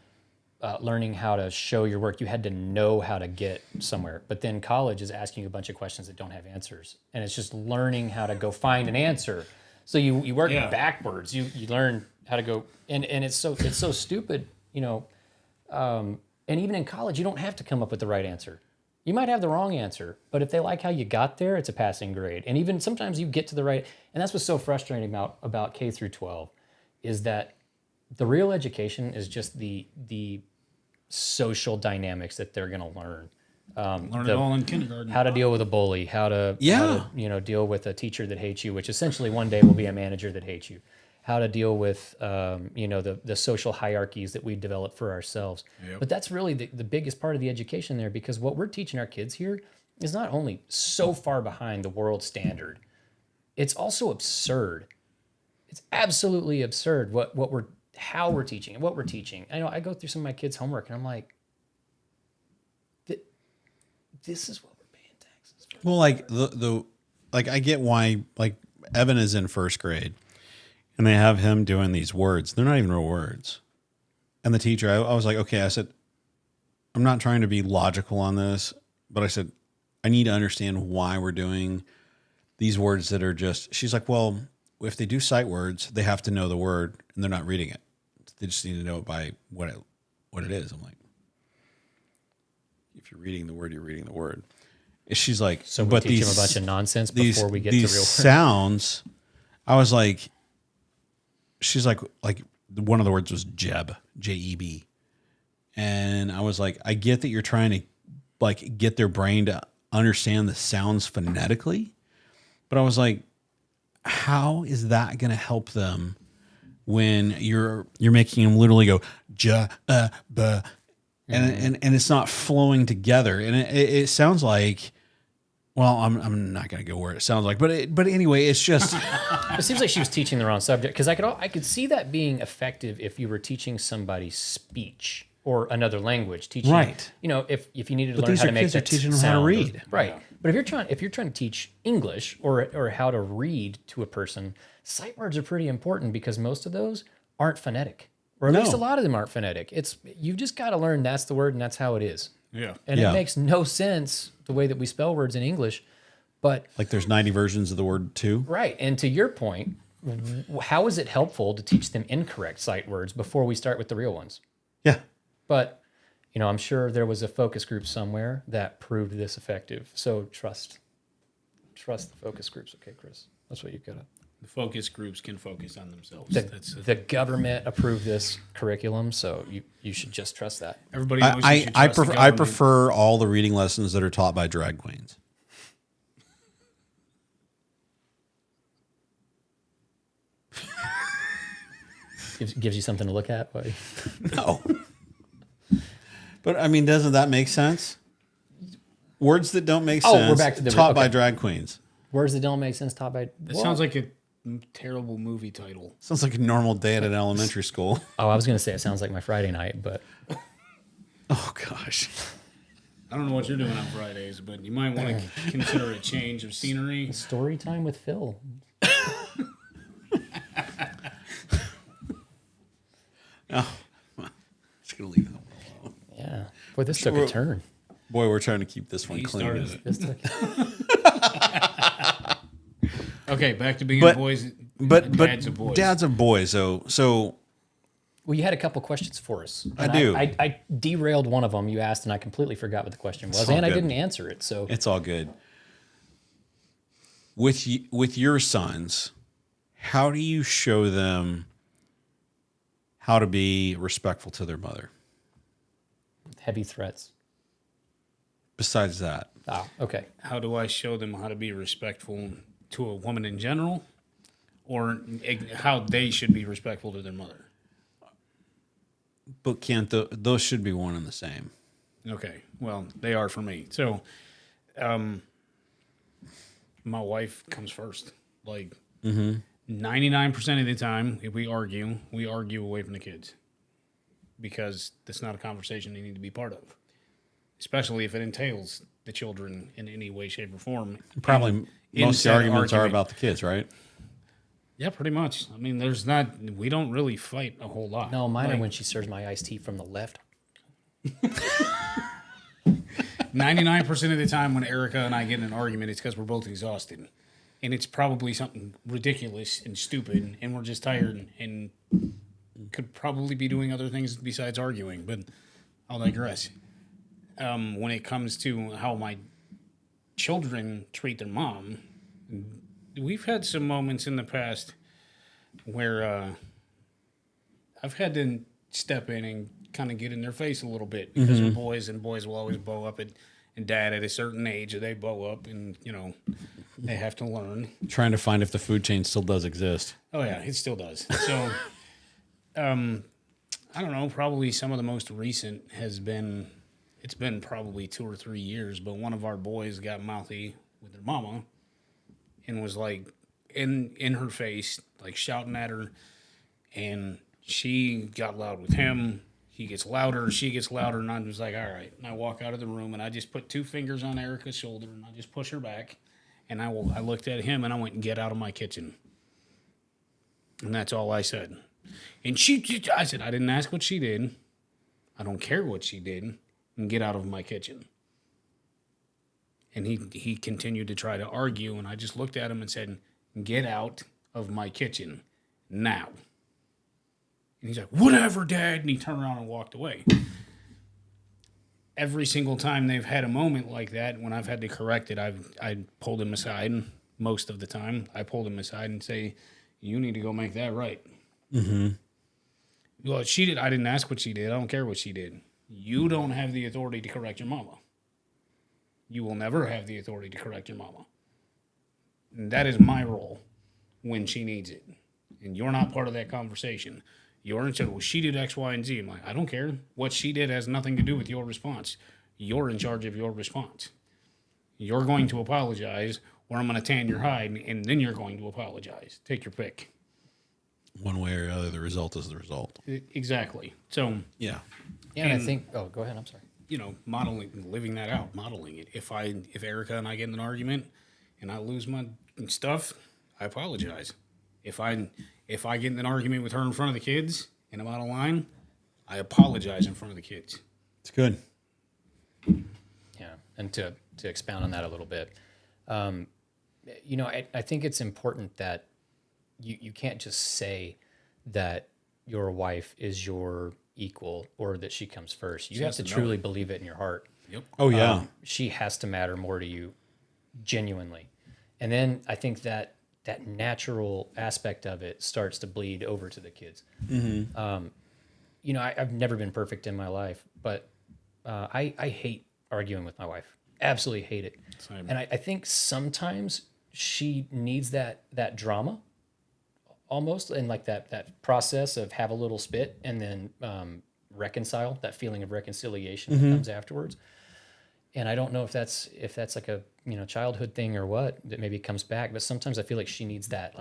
learning how to show your work. You had to know how to get somewhere. But then college is asking you a bunch of questions that don't have answers. And it's just learning how to go find an answer. So you work backwards. You learn how to go, and it's so stupid, and even in college, you don't have to come up with the right answer. You might have the wrong answer, but if they like how you got there, it's a passing grade. And even sometimes you get to the right, and that's what's so frustrating about K through 12 is that the real education is just the social dynamics that they're going to learn. Learn it all in kindergarten. How to deal with a bully, how to deal with a teacher that hates you, which essentially one day will be a manager that hates you. How to deal with the social hierarchies that we develop for ourselves. Yep. But that's really the biggest part of the education there, because what we're teaching our kids here is not only so far behind the world standard, it's also absurd. It's absolutely absurd how we're teaching and what we're teaching. I know I go through some of my kids' homework and I'm like, this is what we're paying taxes for. Well, like I get why, like, Evan is in first grade and they have him doing these words. They're not even real words. And the teacher, I was like, okay, I said, I'm not trying to be logical on this, but I said, I need to understand why we're doing these words that are just, she's like, well, if they do sight words, they have to know the word and they're not reading it. They just need to know it by what it is. I'm like, if you're reading the word, you're reading the word. She's like, So we teach them a bunch of nonsense before we get to real these sounds. I was like, she's like one of the words was Jeb, Jeb, and I was like, I get that you're trying to like get their brain to understand the sounds phonetically, but I was like, how is that going to help them when you're making them literally go ja ba, and it's not flowing together, and it sounds like. Well, I'm not going to go where it sounds like, but anyway, it's just. It seems like she was teaching the wrong subject, because I could see that being effective if you were teaching somebody speech or another language. Teaching, Right. If you needed to But learn these how are to make kids who are that teaching them sound, how to read. right? But if you're trying to teach English or how to read to a person, sight words are pretty important, because most of those aren't phonetic, or at least a lot of them aren't phonetic. You've just got to learn that's the word and that's how it is. Yeah. And Yeah. it makes no sense the way that we spell words in English, but Like there's 90 versions of the word too. right. And to your point, how is it helpful to teach them incorrect sight words before we start with the real ones? Yeah. But, I'm sure there was a focus group somewhere that proved this effective. So trust the focus groups. Okay, Chris, that's what you've got to. The focus groups can focus on themselves. The government approved this curriculum, so you should just trust that. Everybody knows you should I trust the prefer government. all the reading lessons that are taught by drag queens. Gives you something to look at. But No. But I mean, doesn't that make sense? Words that don't make sense. we're back to the taught by okay. drag queens. words that don't make sense taught by. That sounds like a terrible movie title. Sounds like a normal day at an elementary school. Oh, I was going to say it sounds like my Friday night, but Oh gosh. I don't know what you're doing on Fridays, but you might want to consider a change of scenery. story time with Phil. Just gonna leave that one alone. Yeah. Boy, this took a turn. Boy, we're trying to keep this one He clean. started it. This took. Okay, back to being But- boys. But dads of boys. dads of boys. So Well, you had a couple questions for us. I And do. I derailed one of them you asked, and I completely forgot what the question was, all and I good. didn't answer it. So it's all good. With your sons, how do you show them how to be respectful to their mother? heavy threats. Besides that, Oh, okay. How do I show them how to be respectful to a woman in general, or how they should be respectful to their mother? but can't those should be one and the same? Okay, well, they are for me. So, my wife comes first. Like 99% of the time, if we argue away from the kids, because that's not a conversation they need to be part of, especially if it entails the children in any way, shape, or form. Probably in most of the said arguments are argument. about the kids, right? Yeah, pretty much. I mean, we don't really fight a whole lot. No, mine are Like, when she serves my iced tea from the left. 99% of the time when Erica and I get in an argument, it's because we're both exhausted. And it's probably something ridiculous and stupid, and we're just tired and could probably be doing other things besides arguing, but I'll digress. When it comes to how my children treat their mom, we've had some moments in the past where I've had to step in and kind of get in their face a little bit because they're boys, and boys will always bow up at dad at a certain age. They bow up, and they have to learn. Trying to find if the food chain still does exist. Oh yeah, it still does. So, I don't know. Probably some of the most recent has been. It's been probably 2 or 3 years, but one of our boys got mouthy with their mama, and was like in her face, like shouting at her, and she got loud with him. He gets louder, she gets louder, and I'm just like, all right. And I walk out of the room, and I just put 2 fingers on Erica's shoulder, and I just push her back, and I looked at him, and I went, get out of my kitchen. And that's all I said. And I said, I didn't ask what she did. I don't care what she did, and get out of my kitchen. And he continued to try to argue, and I just looked at him and said, get out of my kitchen now. And he's like, whatever, Dad. And he turned around and walked away. Every single time they've had a moment like that, when I've had to correct it, I pulled him aside. Most of the time, I pulled him aside and say, you need to go make that right. Mm-hmm. Well, she did. I didn't ask what she did. I don't care what she did. You don't have the authority to correct your mama. You will never have the authority to correct your mama. And that is my role when she needs it. And you're not part of that conversation. You're in charge. Well, she did X, Y, and Z. I'm like, I don't care. What she did has nothing to do with your response. You're in charge of your response. You're going to apologize, or I'm going to tan your hide, and then you're going to apologize. Take your pick. One way or the other, the result is the result. Exactly. So, Yeah. Yeah, and I think. Oh, go ahead. I'm sorry. Modeling, living that out, modeling it. If Erica and I get in an argument and I lose my stuff, I apologize. If I get in an argument with her in front of the kids and I'm out of line, I apologize in front of the kids. It's good. Yeah, and to expound on that a little bit, I think it's important that you can't just say that your wife is your equal or that she comes first. You have to truly believe it in your heart. Yep. Oh, yeah. She has to matter more to you, genuinely. And then I think that natural aspect of it starts to bleed over to the kids. Mm-hmm. I've never been perfect in my life, but I hate arguing with my wife. Absolutely hate it. Same. And I think sometimes she needs that drama almost, and like that process of have a little spit and then reconcile, that feeling of reconciliation that comes afterwards. And I don't know if that's like a childhood thing or what, that maybe comes back, but sometimes I feel like she needs that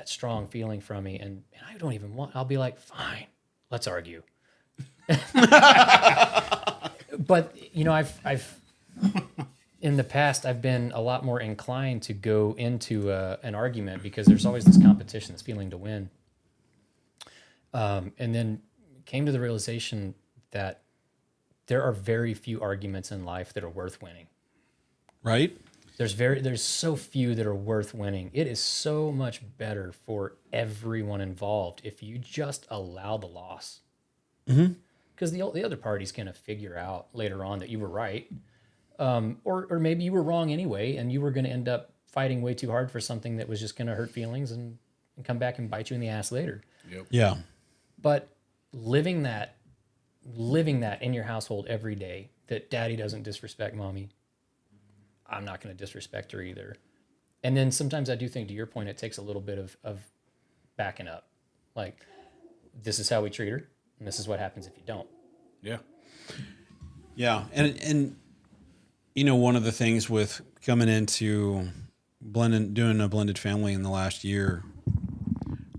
strong feeling from me, and I don't even I'll be like, fine, let's argue. But I've in the past, I've been a lot more inclined to go into an argument because there's always this competition, this feeling to win. And then came to the realization that there are very few arguments in life that are worth winning. Right? There's so few that are worth winning. It is so much better for everyone involved if you just allow the loss. Because the other party's going to figure out later on that you were right. Or maybe you were wrong anyway, and you were going to end up fighting way too hard for something that was just going to hurt feelings and come back and bite you in the ass later. Yep. Yeah. But living that in your household every day, that daddy doesn't disrespect mommy, I'm not going to disrespect her either. And then sometimes I do think, to your point, it takes a little bit of backing up. Like, this is how we treat her, and this is what happens if you don't. Yeah. Yeah. And one of the things with coming into doing a blended family in the last year,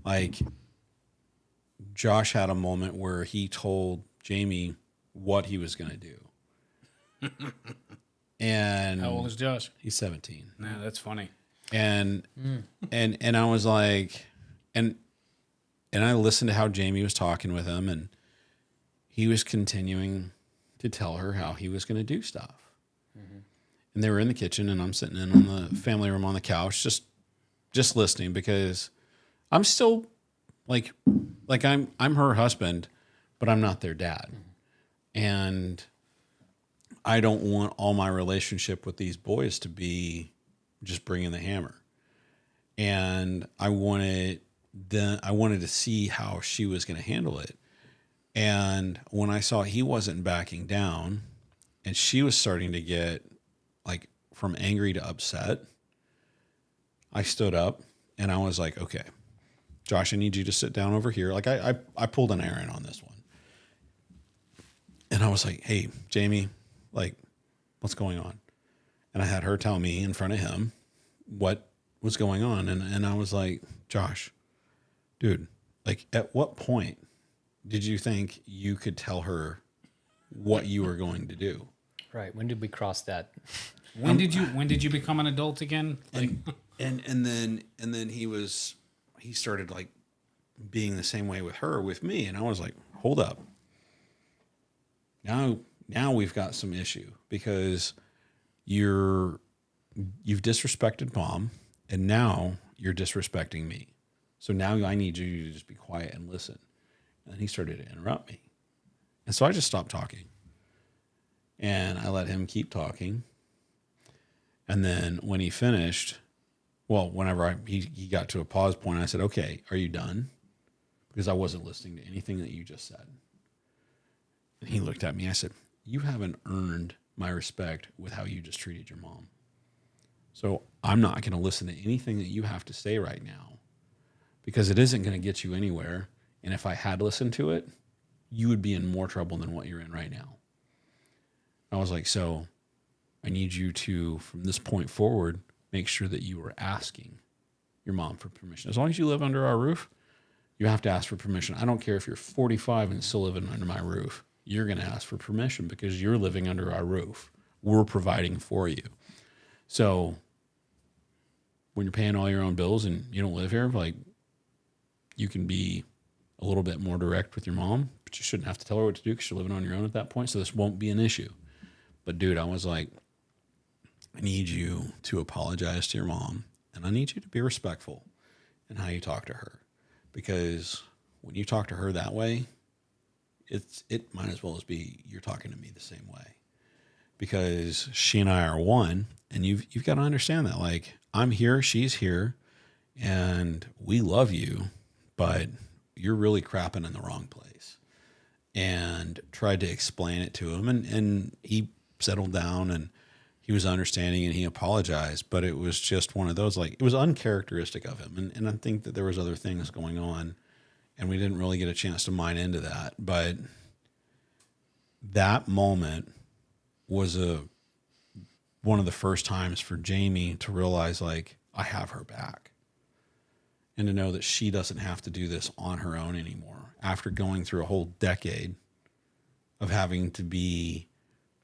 like Josh had a moment where he told Jamie what he was going to do. And how old is Josh? He's 17. Nah, that's funny. And I was like, and I listened to how Jamie was talking with him, and he was continuing to tell her how he was going to do stuff. And they were in the kitchen, and I'm sitting in the family room on the couch, just listening, because I'm still like I'm her husband, but I'm not their dad. And I don't want all my relationship with these boys to be just bringing the hammer. And I wanted then I wanted to see how she was going to handle it. And when I saw he wasn't backing down and she was starting to get like from angry to upset, I stood up and I was like, okay, Josh, I need you to sit down over here. Like I pulled an Aaron on this one. And I was like, hey, Jamie, like, what's going on? And I had her tell me in front of him what was going on. And I was like, Josh, dude, like, at what point did you think you could tell her what you were going to do? Right. When did we cross that? When did you become an adult again? Like, and then he started like being the same way with her, with me. And I was like, hold up. Now we've got some issue because you've disrespected mom and now you're disrespecting me. So now I need you to just be quiet and listen. And then he started to interrupt me. And so I just stopped talking. And I let him keep talking. And then when he finished, well, whenever he got to a pause point, I said, okay, are you done? Because I wasn't listening to anything that you just said. And he looked at me. I said, you haven't earned my respect with how you just treated your mom. So I'm not going to listen to anything that you have to say right now because it isn't going to get you anywhere. And if I had listened to it, you would be in more trouble than what you're in right now. I was like, so I need you to, from this point forward, make sure that you are asking your mom for permission. As long as you live under our roof, you have to ask for permission. I don't care if you're 45 and still living under my roof. You're going to ask for permission because you're living under our roof. We're providing for you. So when you're paying all your own bills and you don't live here, like, you can be a little bit more direct with your mom, but you shouldn't have to tell her what to do because you're living on your own at that point. So this won't be an issue. But dude, I was like, I need you to apologize to your mom and I need you to be respectful in how you talk to her, because when you talk to her that way, it might as well as be you're talking to me the same way, because she and I are one, and you've got to understand that, like, I'm here, she's here, and we love you, but you're really crapping in the wrong place. And tried to explain it to him, and he settled down and he was understanding and he apologized, but it was just one of those, like, it was uncharacteristic of him. And I think that there was other things going on and we didn't really get a chance to mine into that. But that moment was one of the first times for Jamie to realize, like, I have her back, and to know that she doesn't have to do this on her own anymore after going through a whole decade of having to be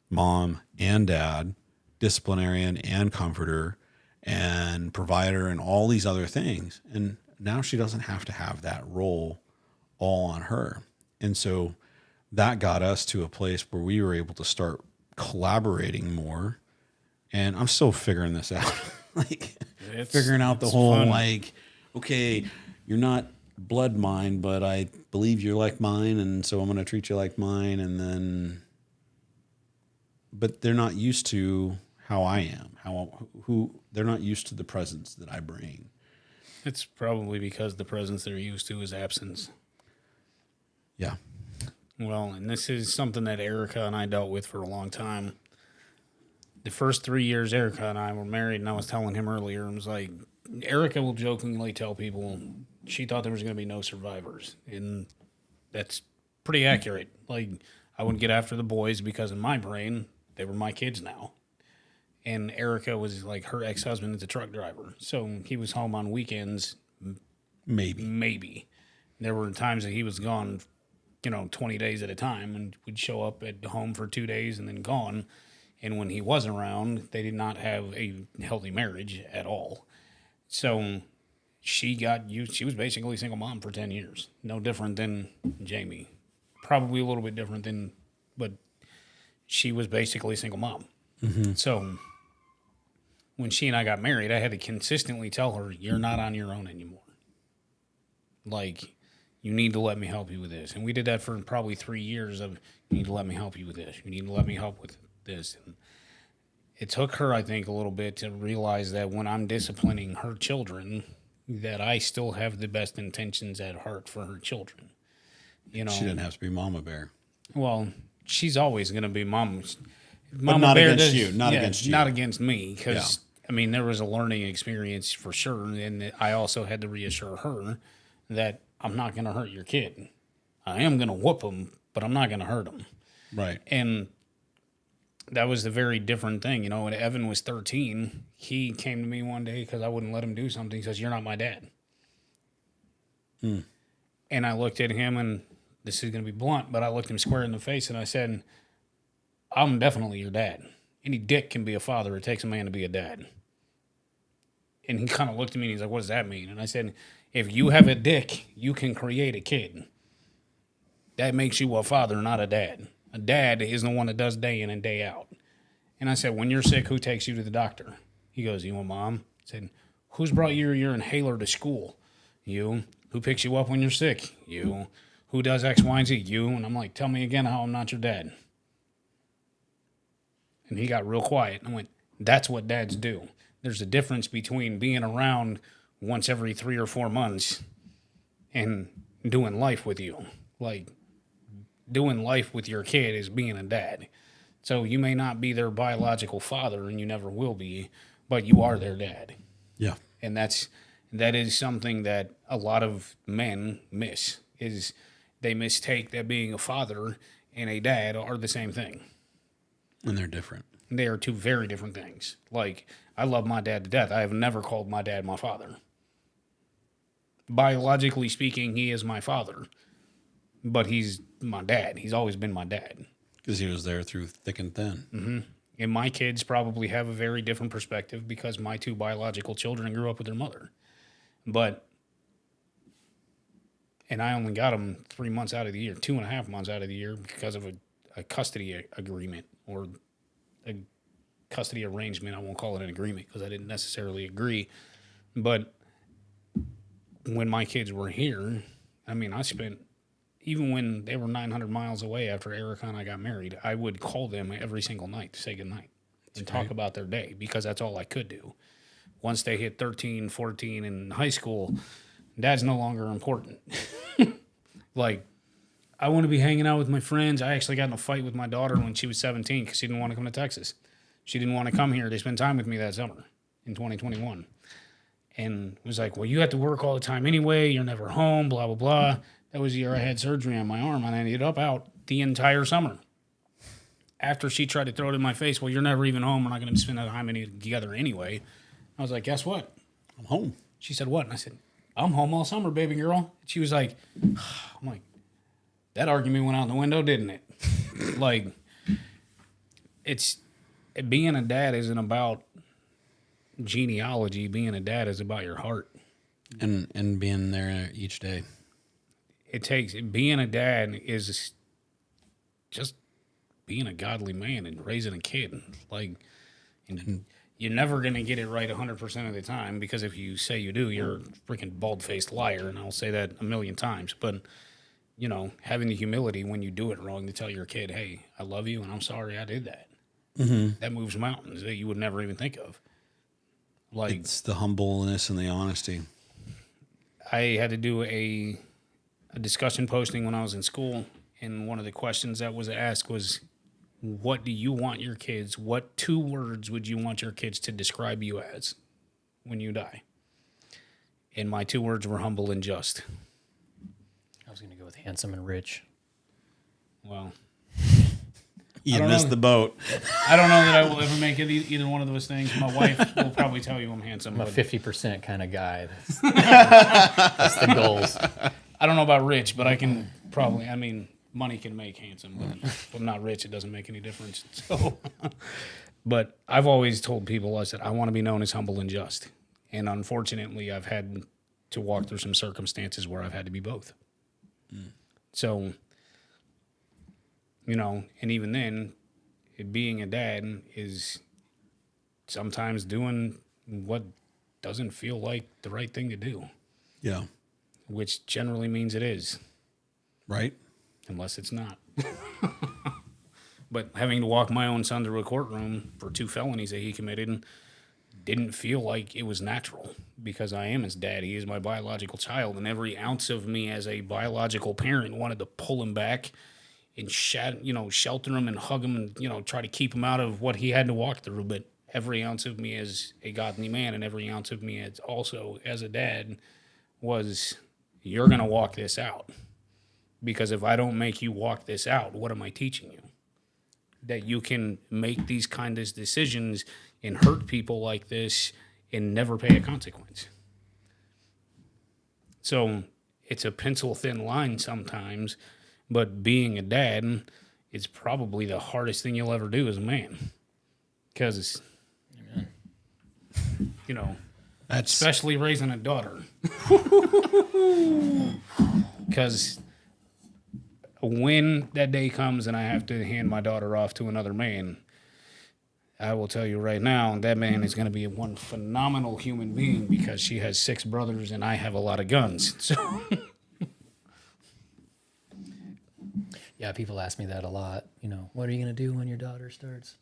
mom and dad, disciplinarian and comforter and provider and all these other things. And now she doesn't have to have that role all on her. And so that got us to a place where we were able to start collaborating more. And I'm still figuring this out. Like, figuring out the whole fun. Like, okay, you're not blood mine, but I believe you're like mine, and so I'm going to treat you like mine. And then, but they're not used to how I am, they're not used to the presence that I bring. It's probably because the presence they're used to is absence. Yeah. Well, and this is something that Erica and I dealt with for a long time. The first 3 years Erica and I were married, and I was telling him earlier, I was like, Erica will jokingly tell people she thought there was going to be no survivors. And that's pretty accurate. Like, I wouldn't get after the boys because in my brain, they were my kids now. And Erica was like, her ex-husband is a truck driver. So he was home on weekends. Maybe. There were times that he was gone, 20 days at a time, and we'd show up at home for 2 days and then gone. And when he wasn't around, they did not have a healthy marriage at all. So she was basically a single mom for 10 years. No different than Jamie. Probably a little bit different but she was basically a single mom. Mm-hmm. So when she and I got married, I had to consistently tell her, you're not on your own anymore. Like, you need to let me help you with this. And we did that for probably 3 years of, you need to let me help you with this. You need to let me help with this. And it took her, I think, a little bit to realize that when I'm disciplining her children, that I still have the best intentions at heart for her children. You know, She didn't have to be Mama Bear. well, she's always going to be Mama not Bear against you, not against you. Not against me, because, I mean, there was a learning experience for sure, and I also had to reassure her that I'm not going to hurt your kid. I am going to whoop him, but I'm not going to hurt him. Right. And that was the very different thing. You know, when Evan was 13, he came to me one day because I wouldn't let him do something. He says, "You're not my dad." And I looked at him, and this is going to be blunt, but I looked him square in the face, and I said, "I'm definitely your dad. Any dick can be a father. It takes a man to be a dad." And he kind of looked at me, and he's like, "What does that mean?" And I said, "If you have a dick, you can create a kid. That makes you a father, not a dad. A dad is the one that does day in and day out." And I said, "When you're sick, who takes you to the doctor?" He goes, "You and Mom." I said, "Who's brought you your inhaler to school?" "You." "Who picks you up when you're sick?" "You." "Who does X, Y, and Z?" "You." And I'm like, "Tell me again how I'm not your dad." And he got real quiet. And I went, "That's what dads do. There's a difference between being around once every 3 or 4 months and doing life with you. Like, doing life with your kid is being a dad. So you may not be their biological father, and you never will be, but you are their dad." Yeah. And that is something that a lot of men miss, is they mistake that being a father and a dad are the same thing. And they're different. They are two very different things. Like, I love my dad to death. I have never called my dad my father. Biologically speaking, he is my father, but he's my dad. He's always been my dad. Because he was there through thick and thin. Mm-hmm. And my kids probably have a very different perspective because my 2 biological children grew up with their mother. And I only got them 3 months out of the year, 2.5 months out of the year, because of a custody agreement or a custody arrangement. I won't call it an agreement because I didn't necessarily agree. But when my kids were here, I mean, I spent, even when they were 900 miles away after Erica and I got married, I would call them every single night to say goodnight and talk about their day, because that's all I could do. Once they hit 13, 14 in high school, Dad's no longer important. Like, I want to be hanging out with my friends. I actually got in a fight with my daughter when she was 17 because she didn't want to come to Texas. She didn't want to come here to spend time with me that summer in 2021. And was like, "Well, you have to work all the time anyway. You're never home, blah, blah, blah." That was the year I had surgery on my arm, and I ended up out the entire summer. After she tried to throw it in my face, "Well, you're never even home. We're not going to spend that time together anyway." I was like, "Guess what? I'm home." She said, "What?" And I said, "I'm home all summer, baby girl." She was like, I'm like, that argument went out the window, didn't it? Like, being a dad isn't about genealogy. Being a dad is about your heart. And being there each day. Being a dad is just being a godly man and raising a kid. Like, and you're never going to get it right 100% of the time, because if you say you do, you're a freaking bald-faced liar, and I'll say that a million times. But, you know, having the humility when you do it wrong to tell your kid, "Hey, I love you, and I'm sorry I did that." Mm-hmm. That moves mountains that you would never even think of. Like, It's the humbleness and the honesty. I had to do a discussion posting when I was in school, and one of the questions that was asked was, what do you want your kids, what 2 words would you want your kids to describe you as when you die? And my 2 words were humble and just. I was going to go with handsome and rich. Well, You missed the boat. I don't know that I will ever make either one of those things. My wife will probably tell you I'm handsome. I'm a but 50% kind of guy. That's the goals. I don't know about rich, but I can probably, I mean, money can make handsome, but if I'm not rich, it doesn't make any difference. So, but I've always told people, I said, I want to be known as humble and just. And unfortunately, I've had to walk through some circumstances where I've had to be both. So, you know, and even then, being a dad is sometimes doing what doesn't feel like the right thing to do. Yeah. Which generally means it is. Right? Unless it's not. But having to walk my own son through a courtroom for 2 felonies that he committed didn't feel like it was natural because I am his dad. He is my biological child, and every ounce of me as a biological parent wanted to pull him back and shelter him and hug him and, try to keep him out of what he had to walk through. But every ounce of me as a godly man and every ounce of me as a dad was, you're going to walk this out. Because if I don't make you walk this out, what am I teaching you? That you can make these kind of decisions and hurt people like this and never pay a consequence. So it's a pencil thin line sometimes, but being a dad is probably the hardest thing you'll ever do as a man. Because, especially raising a daughter. Because when that day comes and I have to hand my daughter off to another man, I will tell you right now, that man is going to be one phenomenal human being because she has 6 brothers and I have a lot of guns. So, yeah, people ask me that a lot. What are you going to do when your daughter starts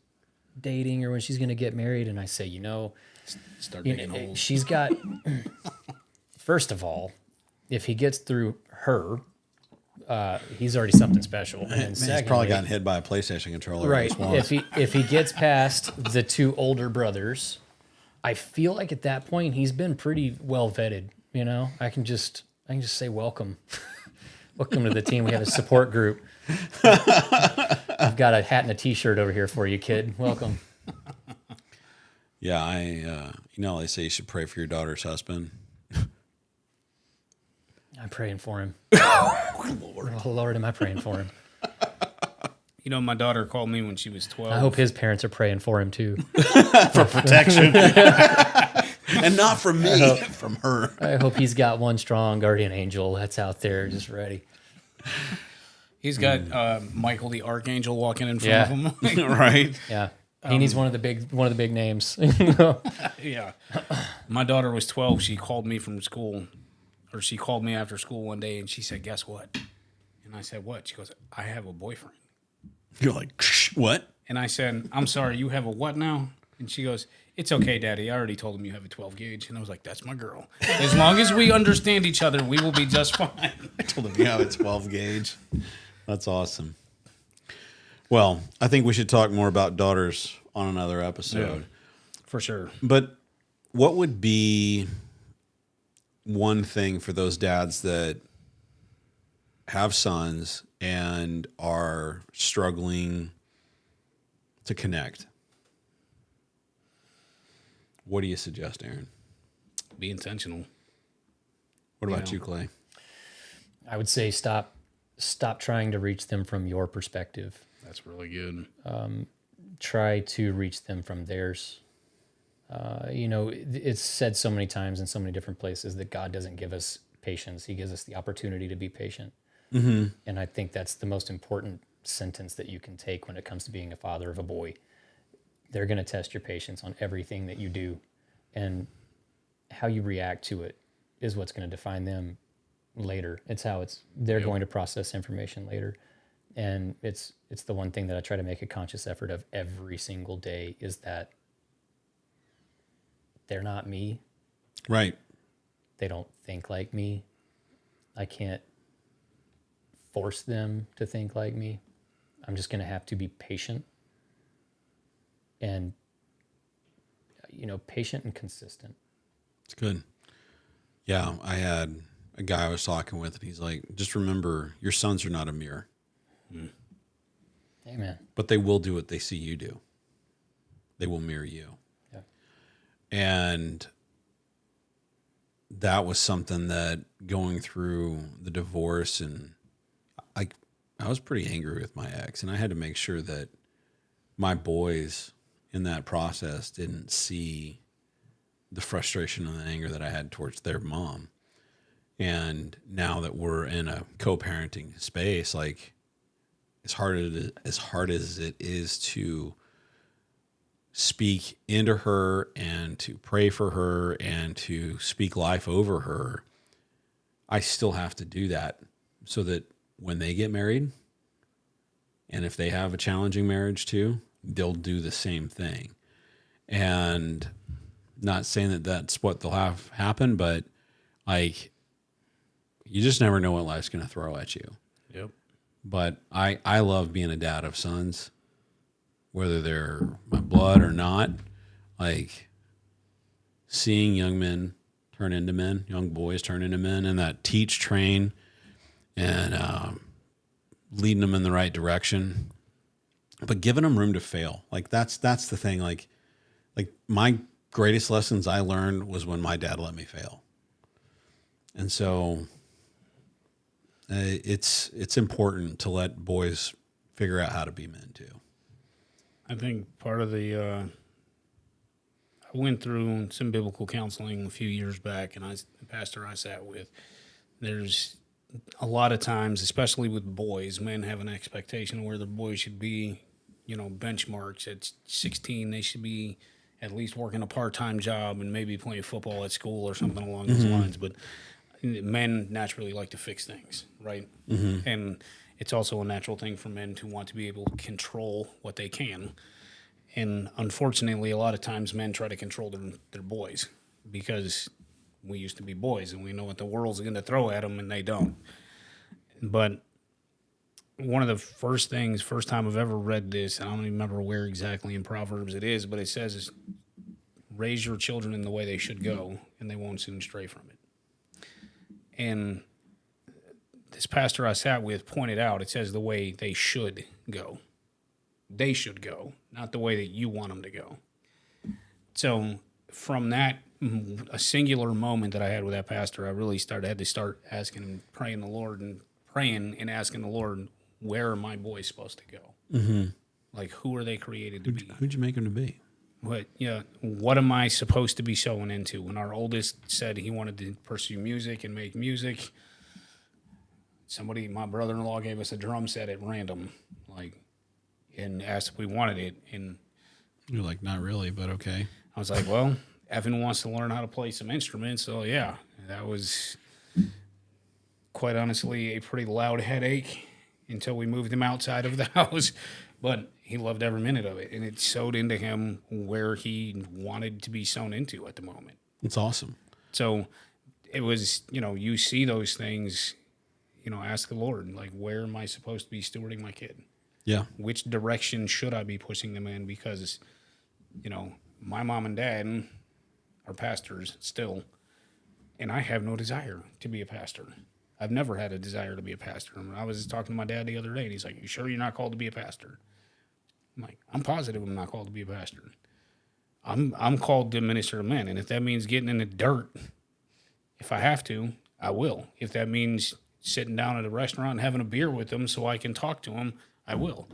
dating or when she's going to get married? And I say, start getting old. She's got, first of all, if he gets through her, he's already something special. And He's probably gotten hit by a PlayStation controller. Right. If he gets past the 2 older brothers, I feel like at that point he's been pretty well vetted. I can just say welcome, welcome to the team. We have a support group. I've got a hat and a T-shirt over here for you, kid. Welcome. Yeah, they say you should pray for your daughter's husband. I'm praying for him. Oh, Lord, am I praying for him? My daughter called me when she was 12. I hope his parents are praying for him too. For protection. And not from me, from her. I hope he's got one strong guardian angel that's out there just ready. He's got Michael the Archangel walking in front of him. Right? Yeah. He needs one of the big names. Yeah. My daughter was 12. She called me from school. Or she called me after school one day and she said, guess what? And I said, what? She goes, I have a boyfriend. You're like, what? And I said, I'm sorry, you have a what now? And she goes, it's okay, Daddy. I already told him you have a 12 gauge. And I was like, that's my girl. As long as we understand each other, we will be just fine. I told him you have a 12 gauge. That's awesome. Well, I think we should talk more about daughters on another episode. Yeah, for sure. But what would be one thing for those dads that have sons and are struggling to connect? What do you suggest, Aaron? Be intentional. What about you, Clay? I would say stop trying to reach them from your perspective. That's really good. Try to reach them from theirs. It's said so many times in so many different places that God doesn't give us patience. He gives us the opportunity to be patient. Mm-hmm. And I think that's the most important sentence that you can take when it comes to being a father of a boy. They're going to test your patience on everything that you do. And how you react to it is what's going to define them later. They're going to process information later. And it's the one thing that I try to make a conscious effort of every single day is that they're not me. Right. They don't think like me. I can't force them to think like me. I'm just going to have to be patient and, patient and consistent. It's good. Yeah, I had a guy I was talking with, and he's like, just remember, your sons are not a mirror. Amen. But they will do what they see you do. They will mirror you. Yeah. And that was something that going through the divorce, and I was pretty angry with my ex, and I had to make sure that my boys in that process didn't see the frustration and the anger that I had towards their mom. And now that we're in a co-parenting space, like as hard as it is to speak into her and to pray for her and to speak life over her, I still have to do that so that when they get married, and if they have a challenging marriage too, they'll do the same thing. And Not saying that that's what they'll have happen, but like, you just never know what life's going to throw at you. Yep. But I love being a dad of sons, whether they're my blood or not. Like, seeing young men turn into men, young boys turn into men, and that teach, train, and leading them in the right direction, but giving them room to fail. Like, that's the thing. Like my greatest lessons I learned was when my dad let me fail. And so it's important to let boys figure out how to be men too. I think part of I went through some biblical counseling a few years back, and the pastor I sat with, there's a lot of times, especially with boys, men have an expectation of where their boys should be, benchmarks. At 16, they should be at least working a part-time job and maybe playing football at school or something along those lines. But men naturally like to fix things, right? Mm-hmm. And it's also a natural thing for men to want to be able to control what they can. And unfortunately, a lot of times men try to control their boys because we used to be boys and we know what the world's going to throw at them, and they don't. But one of the first time I've ever read this, and I don't even remember where exactly in Proverbs it is, but it says, raise your children in the way they should go, and they won't soon stray from it. And this pastor I sat with pointed out, it says the way they should go. They should go, not the way that you want them to go. So from that, a singular moment that I had with that pastor, I really had to start asking and praying and asking the Lord, where are my boys supposed to go? Mm-hmm. Like, who are they created to be? Who'd you make them to be? What am I supposed to be sowing into? When our oldest said he wanted to pursue music and make music, my brother-in-law gave us a drum set at random, and asked if we wanted it. And you're like, not really, but okay. I was like, well, Evan wants to learn how to play some instruments. So yeah, that was quite honestly a pretty loud headache until we moved him outside of the house. But he loved every minute of it, and it sowed into him where he wanted to be sown into at the moment. It's awesome. So it was, you see those things, ask the Lord, like, where am I supposed to be stewarding my kid? Yeah. Which direction should I be pushing them in? Because, my mom and dad are pastors still, and I have no desire to be a pastor. I've never had a desire to be a pastor. I was talking to my dad the other day, and he's like, you sure you're not called to be a pastor? I'm like, I'm positive I'm not called to be a pastor. I'm called to minister to men, and if that means getting in the dirt, if I have to, I will. If that means sitting down at a restaurant and having a beer with them so I can talk to them, I will.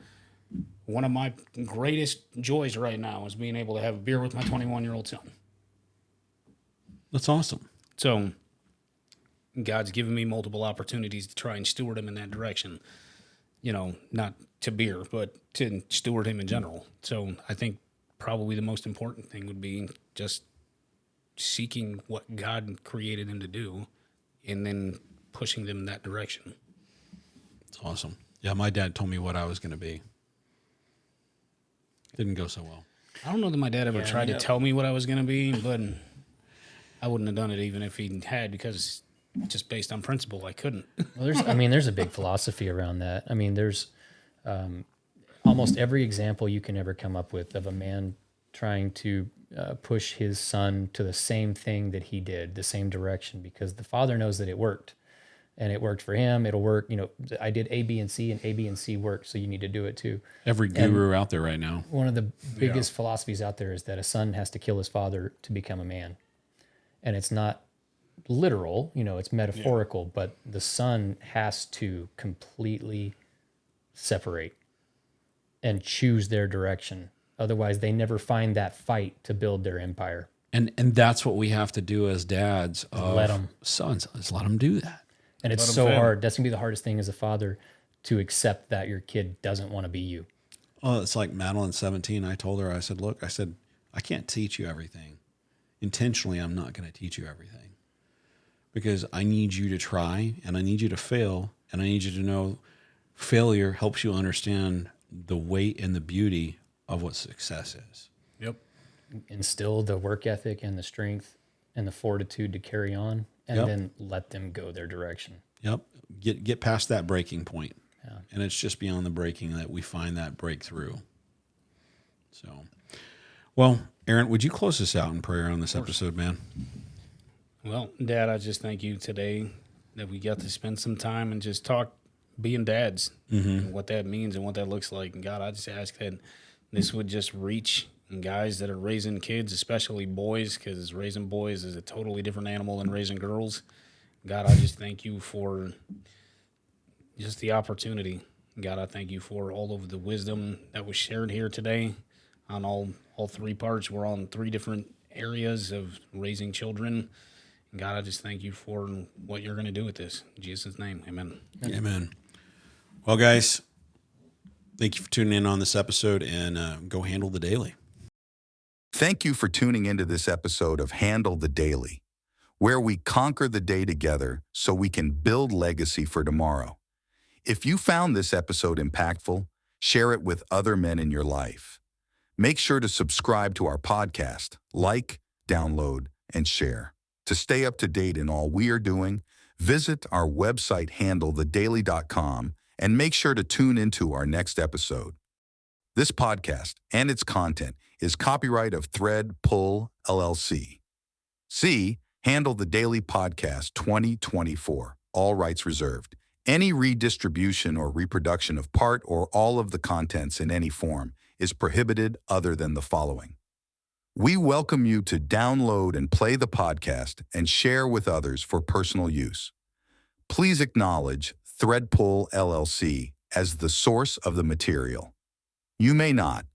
One of my greatest joys right now is being able to have a beer with my 21-year-old son. That's awesome. So God's given me multiple opportunities to try and steward him in that direction. Not to beer, but to steward him in general. So I think probably the most important thing would be just seeking what God created him to do and then pushing them in that direction. It's awesome. Yeah, my dad told me what I was going to be. Didn't go so well. I don't know that my dad ever tried to tell me what I was going to be, but I wouldn't have done it even if he had, because just based on principle, I couldn't. Well, there's a big philosophy around that. I mean, there's almost every example you can ever come up with of a man trying to push his son to the same thing that he did, the same direction, because the father knows that it worked. And it worked for him. It'll work. I did A, B, and C, and A, B, and C worked, so you need to do it too. Every guru out there right now. One of the biggest philosophies out there is that a son has to kill his father to become a man. And it's not literal, it's metaphorical, but the son has to completely separate and choose their direction. Otherwise, they never find that fight to build their empire. And that's what we have to do as dads of Let 'em. sons. Let's let them do that. And it's so hard. That's going to be the hardest thing as a father, to accept that your kid doesn't want to be you. Oh, it's like Madeline, 17. I told her, I said, look, I can't teach you everything. Intentionally, I'm not going to teach you everything. Because I need you to try, and I need you to fail, and I need you to know failure helps you understand the weight and the beauty of what success is. Yep. instill the work ethic and the strength and the fortitude to carry on, and Yep. then let them go their direction. Yep. Get past that breaking point. Yeah. And it's just beyond the breaking that we find that breakthrough. So, well, Aaron, would you close us out in prayer on this episode, man? Well, Dad, I just thank you today that we got to spend some time and just talk being dads and what that means and what that looks like. And God, I just ask that this would just reach guys that are raising kids, especially boys, because raising boys is a totally different animal than raising girls. God, I just thank you for just the opportunity. God, I thank you for all of the wisdom that was shared here today on all three parts. We're on three different areas of raising children. God, I just thank you for what you're going to do with this. In Jesus' name, amen. Amen. Well, guys, thank you for tuning in on this episode, and go handle the daily. Thank you for tuning into this episode of Handle the Daily, where we conquer the day together so we can build legacy for tomorrow. If you found this episode impactful, share it with other men in your life. Make sure to subscribe to our podcast, like, download, and share. To stay up to date in all we are doing, visit our website handlethedaily.com and make sure to tune into our next episode. This podcast and its content is copyright of Thread Pull LLC. See Handle the Daily Podcast 2024, all rights reserved. Any redistribution or reproduction of part or all of the contents in any form is prohibited other than the following. We welcome you to download and play the podcast and share with others for personal use. Please acknowledge Threadpull LLC as the source of the material. You may not,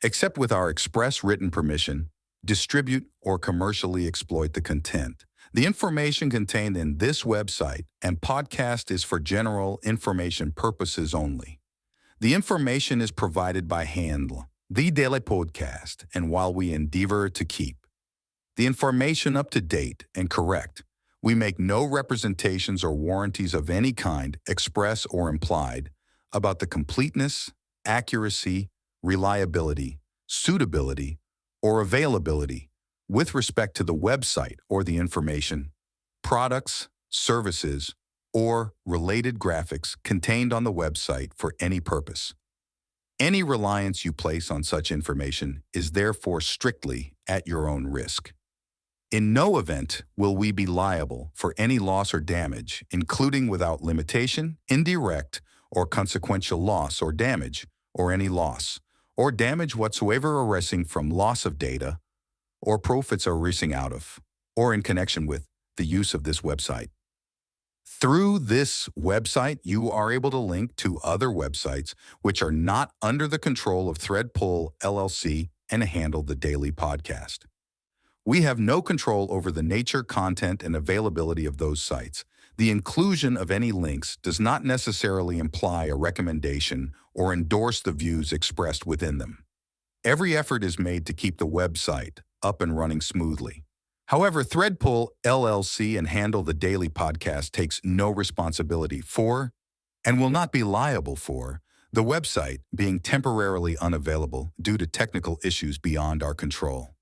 except with our express written permission, distribute or commercially exploit the content. The information contained in this website and podcast is for general information purposes only. The information is provided by Handle, the Daily Podcast, and while we endeavor to keep the information up to date and correct, we make no representations or warranties of any kind, express or implied, about the completeness, accuracy, reliability, suitability, or availability with respect to the website or the information, products, services, or related graphics contained on the website for any purpose. Any reliance you place on such information is therefore strictly at your own risk. In no event will we be liable for any loss or damage, including without limitation, indirect, or consequential loss or damage, or any loss, or damage whatsoever arising from loss of data, or profits arising out of, or in connection with, the use of this website. Through this website, you are able to link to other websites which are not under the control of Threadpull LLC and Handle the Daily Podcast. We have no control over the nature, content, and availability of those sites. The inclusion of any links does not necessarily imply a recommendation or endorse the views expressed within them. Every effort is made to keep the website up and running smoothly. However, Threadpull LLC and Handle the Daily Podcast takes no responsibility for, and will not be liable for, the website being temporarily unavailable due to technical issues beyond our control.